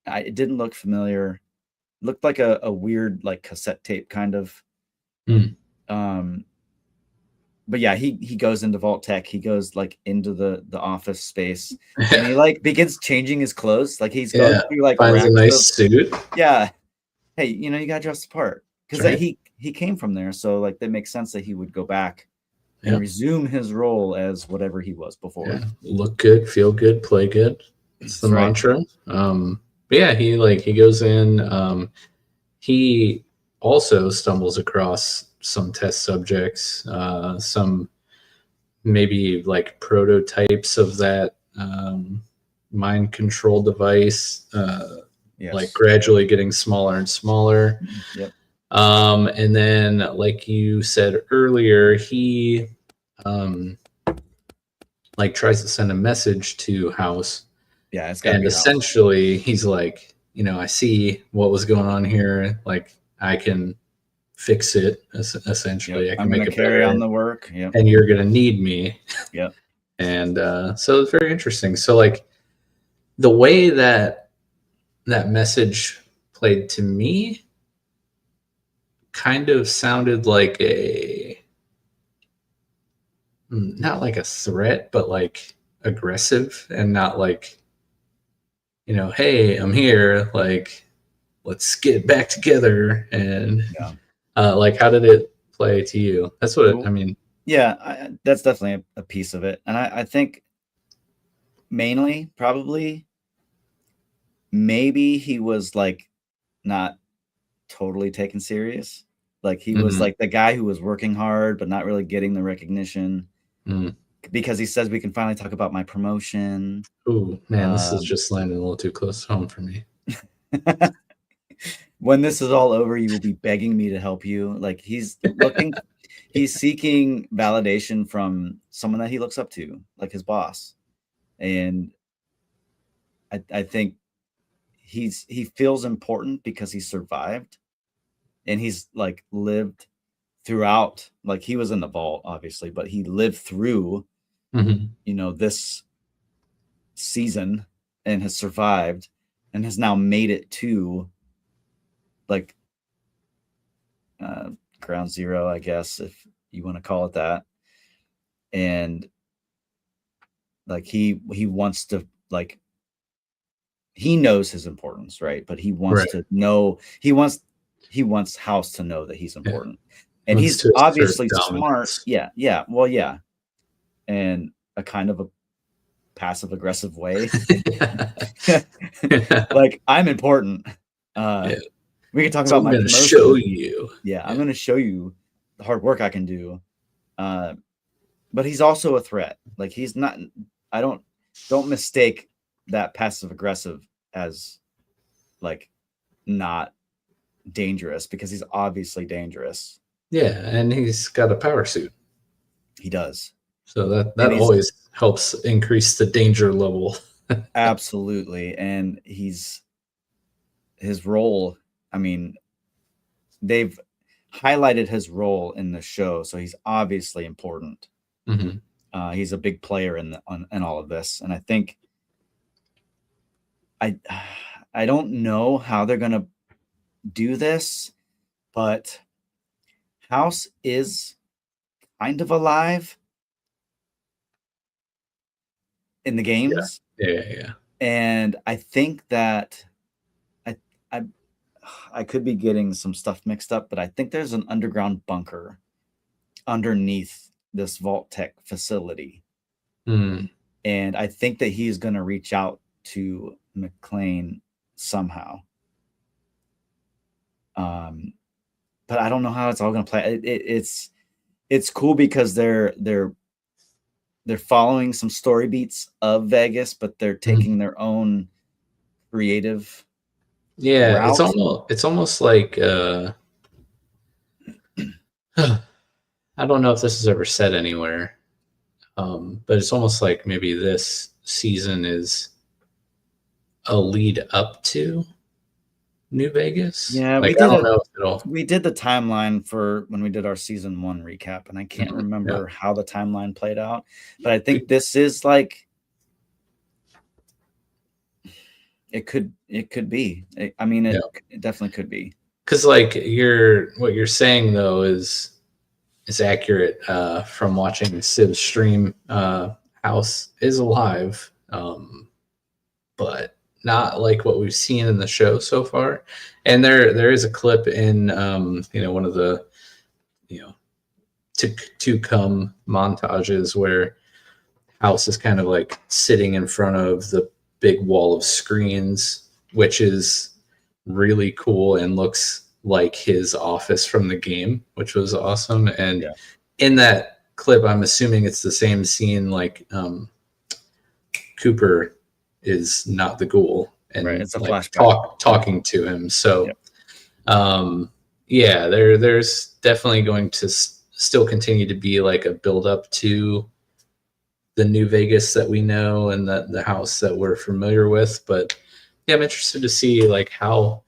It didn't look familiar. It looked like a weird like cassette tape kind of. But yeah, he goes into Vault Tech. He goes like into the office space, and he like begins changing his clothes. Like he's going through like finds a racks nice of- suit. Yeah. Hey, you gotta dress the part because Right. he came from there, so like that makes sense that he would go back and Yeah. resume his role as whatever he was before. Yeah. Look good, feel good, play good. It's the That's right. mantra. But yeah, he goes in. He also stumbles across some test subjects, some maybe like prototypes of that mind control device, Yes. like gradually getting smaller and smaller. Yep. And then, like you said earlier, he like tries to send a message to House. Yeah, it's got to And be House. essentially, he's like, I see what was going on here. Like, I can fix it. Essentially, Yep. I can I'm make gonna it carry better, on the work. Yep. and you're gonna need me. Yep. And so it's very interesting. So, like, the way that message played to me kind of sounded like not like a threat, but like aggressive, and not like, hey, I'm here, like, let's get back together. And like, how did it play to you? That's what I mean. Yeah, that's definitely a piece of it. And I think mainly, probably, maybe he was like not totally taken serious. Like he was like the guy who was working hard, but not really getting the recognition. Because he says we can finally talk about my promotion. Oh man, this is just landing a little too close to home for me. When this is all over, you will be begging me to help you. Like he's seeking validation from someone that he looks up to, like his boss. And I think he feels important because he survived, and he's like lived throughout. Like he was in the vault, obviously, but he lived through this season and has survived and has now made it to like ground zero, I guess, if you want to call it that. And like he wants to, like, he knows his importance, right? But he wants to know, he wants House to know that he's important. And he's obviously smart. Yeah. Well, yeah. And a kind of a passive aggressive way. Like, I'm important. We can talk about my promotion. Show you. I'm going to show you the hard work I can do. But he's also a threat. Like he's not, don't mistake that passive aggressive as like not dangerous, because he's obviously dangerous. Yeah, and he's got a power suit. He does. So that always helps increase the danger level. Absolutely. And his role, I mean, they've highlighted his role in the show, so he's obviously important. He's a big player in all of this, and I think I don't know how they're gonna do this, but House is kind of alive in the games. Yeah. And I think that I could be getting some stuff mixed up, but I think there's an underground bunker underneath this Vault Tech facility. And I think that he's going to reach out to McClane somehow. But I don't know how it's all going to play. It's cool because they're following some story beats of Vegas, but they're taking their own creative route. It's almost like I don't know if this is ever said anywhere, but it's almost like maybe this season is a lead up to New Vegas. Yeah, like, I don't know if it'll... we did the timeline for when we did our season 1 recap, and I can't remember how the timeline played out, but I think this is like it could be. I mean, it definitely could be. Because like what you're saying though is accurate from watching Sib's stream. House is alive, but not like what we've seen in the show so far. And there is a clip in one of the to come montages where House is kind of like sitting in front of the big wall of screens, which is really cool and looks like his office from the game, which was awesome. And in that clip, I'm assuming it's the same scene, like Cooper is not the ghoul, and Right, it's a like flashback. talking to him. So, Yep. yeah, there's definitely going to still continue to be like a build up to the New Vegas that we know and the house that we're familiar with. But yeah, I'm interested to see like how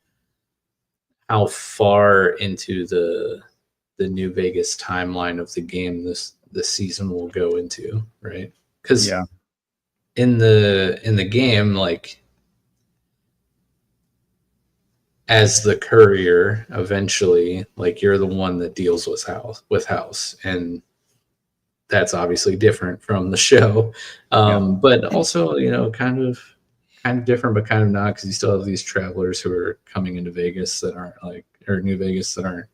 far into the New Vegas timeline of the game this season will go into, right? Because Yeah. in the game, like as the courier, eventually, like you're the one that deals with house, and that's obviously different from the show. But also, kind of different, but kind of not, because you still have these travelers who are coming into Vegas that aren't or New Vegas that aren't,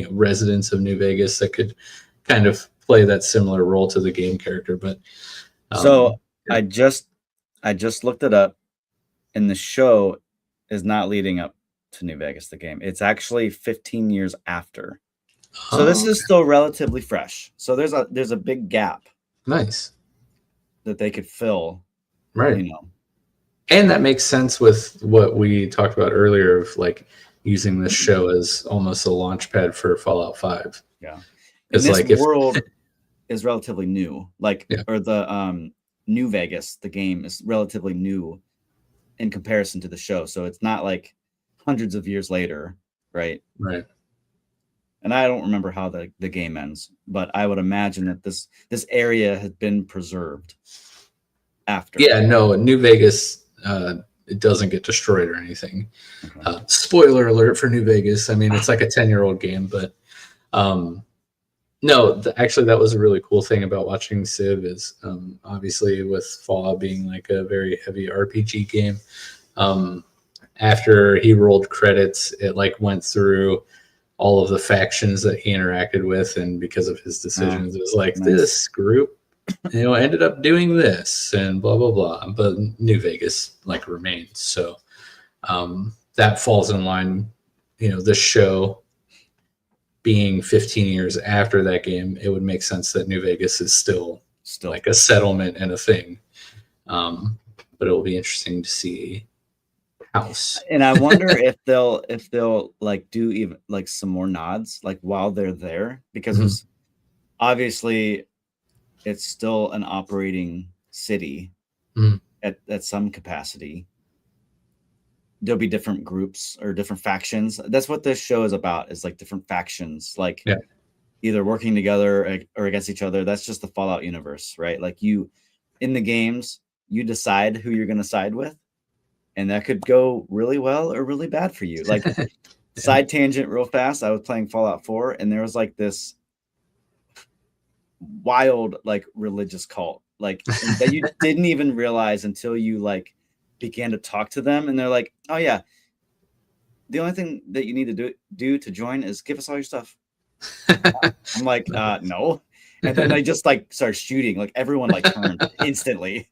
residents of New Vegas that could kind of play that similar role to the game character. But So I just looked it up, and the show is not leading up to New Vegas, the game. It's actually 15 years after. So this is still relatively fresh. So there's a big gap nice, that they could fill, right? And that makes sense with what we talked about earlier of like using this show as almost a launch pad for Fallout 5. Yeah. It's this like world is relatively new, or the New Vegas, the game is relatively new in comparison to the show. So it's not like hundreds of years later, right? Right. And I don't remember how the game ends, but I would imagine that this area has been preserved after. Yeah, no, New Vegas, it doesn't get destroyed or anything. Okay. Spoiler alert for New Vegas. I mean, it's like a 10-year-old game, but no, actually, that was a really cool thing about watching Civ is obviously with Fallout being like a very heavy RPG game. After he rolled credits, it like went through all of the factions that he interacted with, and because of his decisions, it was like this group, ended up doing this and blah blah blah. But New Vegas like remains, so that falls in line. This show being 15 years after that game, it would make sense that New Vegas is still like a settlement and a thing. But it will be interesting to see house. And I wonder if they'll like do even like some more nods like while they're there, because it's obviously it's still an operating city at some capacity. There'll be different groups or different factions. That's what this show is about, is like different factions, like either working together or against each other. That's just the Fallout universe, right? Like in the games, you decide who you're going to side with, and that could go really well or really bad for you. Like side tangent real fast. I was playing Fallout 4, and there was like this wild, like religious cult, like that you didn't even realize until you like began to talk to them, and they're like, oh yeah, the only thing that you need to do to join is give us all your stuff. I'm like, no. And then they just like start shooting, like everyone like turned instantly.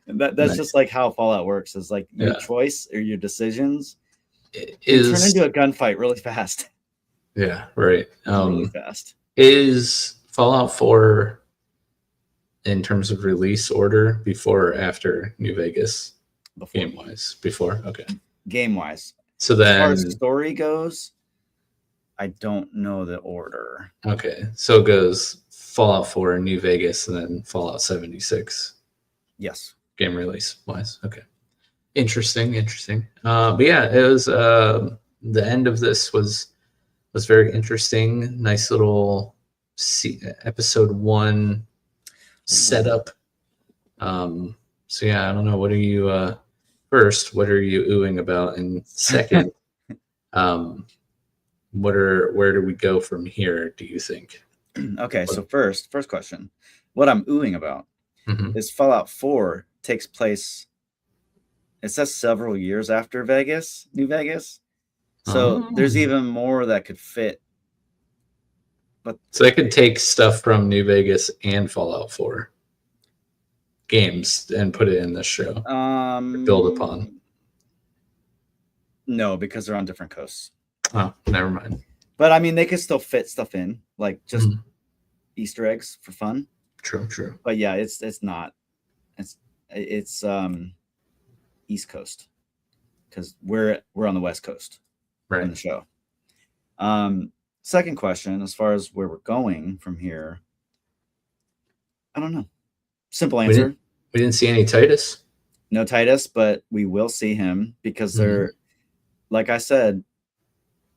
And that's just like how Fallout works, is like your choice or your decisions turn into a gunfight really fast. Yeah, right. Really fast. Is Fallout 4 in terms of release order before or after New Vegas? Game wise, before. Okay. Game wise. So then, as far as story goes, I don't know the order. Okay, so it goes Fallout 4, New Vegas, and then Fallout 76. Yes. Game release wise. Okay. Interesting. But yeah, it was the end of this was very interesting. Nice little episode 1 setup. So yeah, I don't know. What are you first? What are you oohing about? And second, where do we go from here, do you think? Okay, so first question. What I'm oohing about is Fallout 4 takes place, it says several years after New Vegas. So there's even more that could fit. But so they could take stuff from New Vegas and Fallout 4 games and put it in this show. Build upon. No, because they're on different coasts. Oh, never mind. But I mean, they could still fit stuff in, like just Easter eggs for fun. True. But yeah, it's not. It's East Coast, because we're on the West Coast in Right. the show. Second question, as far as where we're going from here, I don't know. Simple answer. We didn't see any Titus. No Titus, but we will see him because they're, like I said,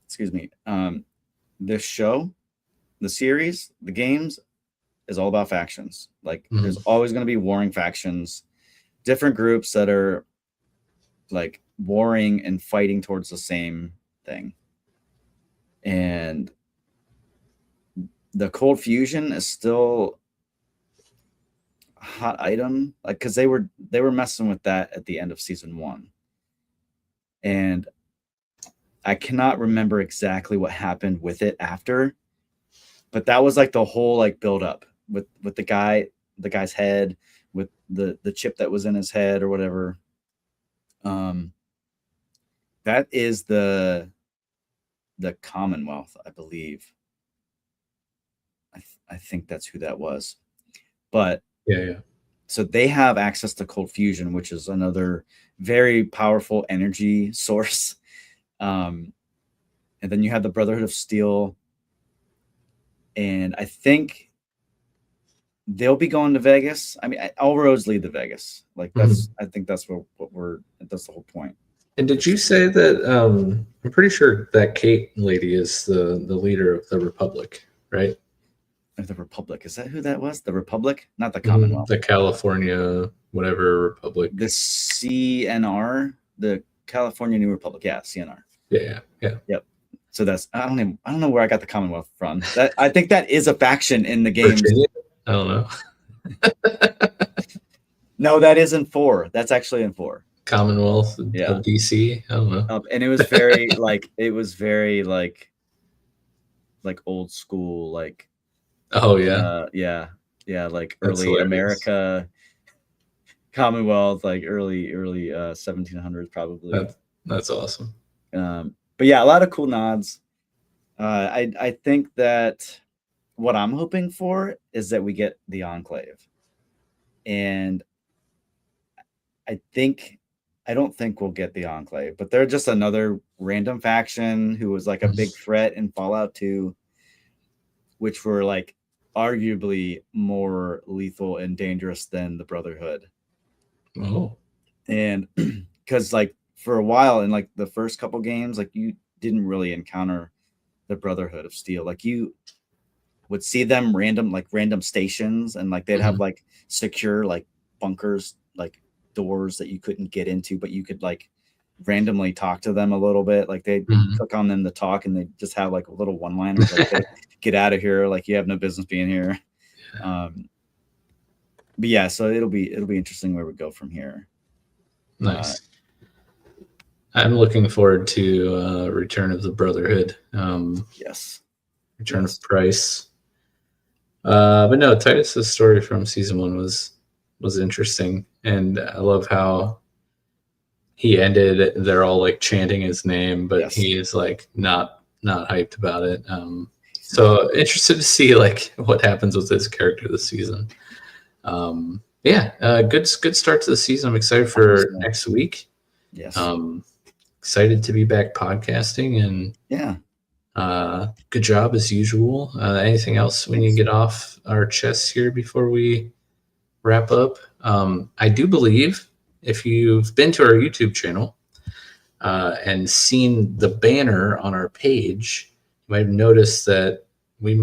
excuse me, this show, the series, the games is all about factions. Like there's always going to be warring factions, different groups that are like warring and fighting towards the same thing. And the cold fusion is still a hot item, like because they were messing with that at the end of season 1, and I cannot remember exactly what happened with it after, but that was like the whole like build up with the guy's head, with the chip that was in his head or whatever. That is the Commonwealth, I believe. I think that's who that was. But yeah. So they have access to cold fusion, which is another very powerful energy source. And then you have the Brotherhood of Steel, and I think they'll be going to Vegas. I mean, all roads lead to Vegas. Like that's, I think that's that's the whole point. And did you say that? I'm pretty sure that Kate lady is the leader of the Republic, right? The Republic, is that who that was? The Republic, not the Commonwealth. The California whatever Republic. The CNR, the California New Republic. Yeah, CNR. Yeah. Yep. So that's I don't know where I got the Commonwealth from. That I think that is a faction in the games. Virginia? I don't know. No, that is in 4. That's actually in 4. Commonwealth of DC. I don't know. And it was very like old school, like oh yeah. Like That's early hilarious. America, Commonwealth, like early 1700s probably. That's awesome. But yeah, a lot of cool nods. I think that what I'm hoping for is that we get the Enclave, and I don't think we'll get the Enclave, but they're just another random faction who was like a big threat in Fallout 2, which were like arguably more lethal and dangerous than the Brotherhood. Oh. And because like for a while in like the first couple games, like you didn't really encounter the Brotherhood of Steel. Like you would see them random stations, and like they'd have like secure like bunkers, like doors that you couldn't get into, but you could like randomly talk to them a little bit. Like they'd click on them to talk, and they just have like a little one-liner like, hey, get out of here, like you have no business being here. But yeah, so it'll be interesting where we go from here. Nice. I'm looking forward to Return of the Brotherhood. Yes. Return of Price. But no, Titus's story from season 1 was interesting, and I love how he ended. They're all like chanting his name, but he is like not hyped about it. So interested to see like what happens with this character this season. Good start to the season. I'm excited for next week. Yes. Excited to be back podcasting, and good job as usual. Anything else we need to get off our chests here before we wrap up? I do believe if you've been to our YouTube channel and seen the banner on our page, you might have noticed that we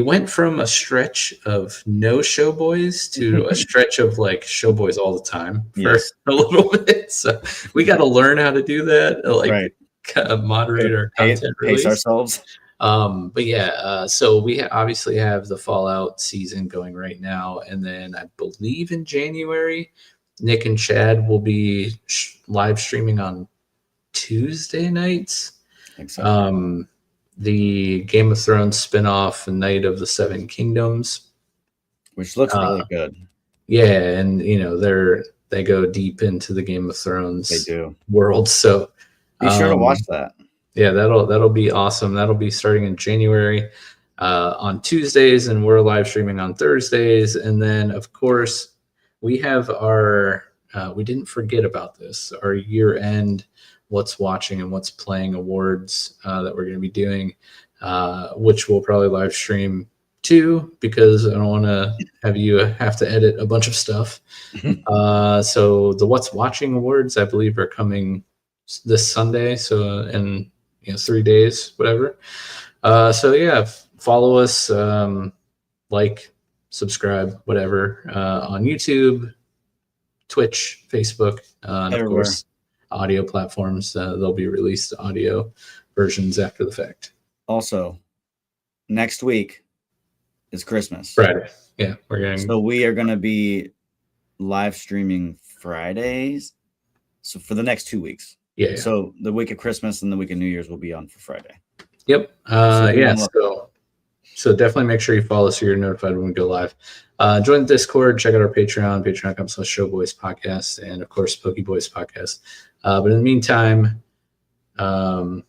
went from a stretch of no showboys to a stretch of like showboys all the time for a little bit. So we got to learn how to do that, like moderate our content release. Pace ourselves. But yeah, so we obviously have the Fallout season going right now, and then I believe in January, Nick and Chad will be live streaming on Tuesday nights. I think so. The Game of Thrones spinoff, Night of the Seven Kingdoms, which looks really good. Yeah, and you know they go deep into the Game of Thrones world. So be sure to watch that. Yeah, that'll be awesome. That'll be starting in January. on Tuesdays, and we're live streaming on Thursdays. And then, of course, we have our we didn't forget about this, our year-end What's Watching and What's Playing awards that we're going to be doing, which we'll probably live stream too, because I don't want to have you have to edit a bunch of stuff. So the What's Watching awards, I believe, are coming this Sunday. So in 3 days, whatever. So yeah, follow us, like, subscribe, whatever, on YouTube, Twitch, Facebook, and of Everywhere. course, audio platforms. They'll be released audio versions after the fact. Also, next week is Christmas. Friday. Yeah, we're going. So we are going to be live streaming Fridays. So for the next 2 weeks. Yeah. So the week of Christmas and the week of New Year's will be on for Friday. Yep. So So definitely make sure you follow us so you're notified when we go live. Join the Discord, check out our Patreon, patreon.com/Showboys Podcast, and of course, Pokeboys Podcast. But in the meantime, have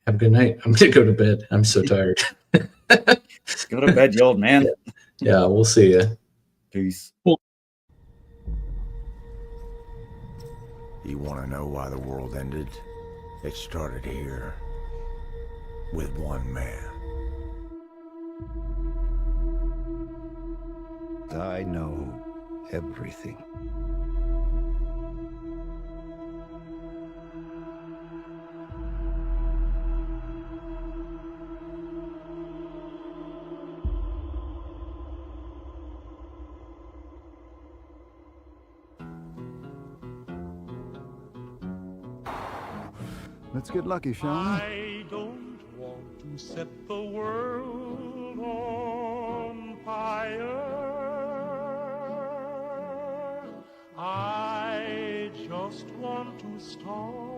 a good night. I'm going to go to bed. I'm so tired. Go to bed, you old man. Yeah, we'll see you. Peace. You want to know why the world ended? It started here with one man. I know everything. Let's get lucky, shall we? I don't want to set the world on fire. I just want to start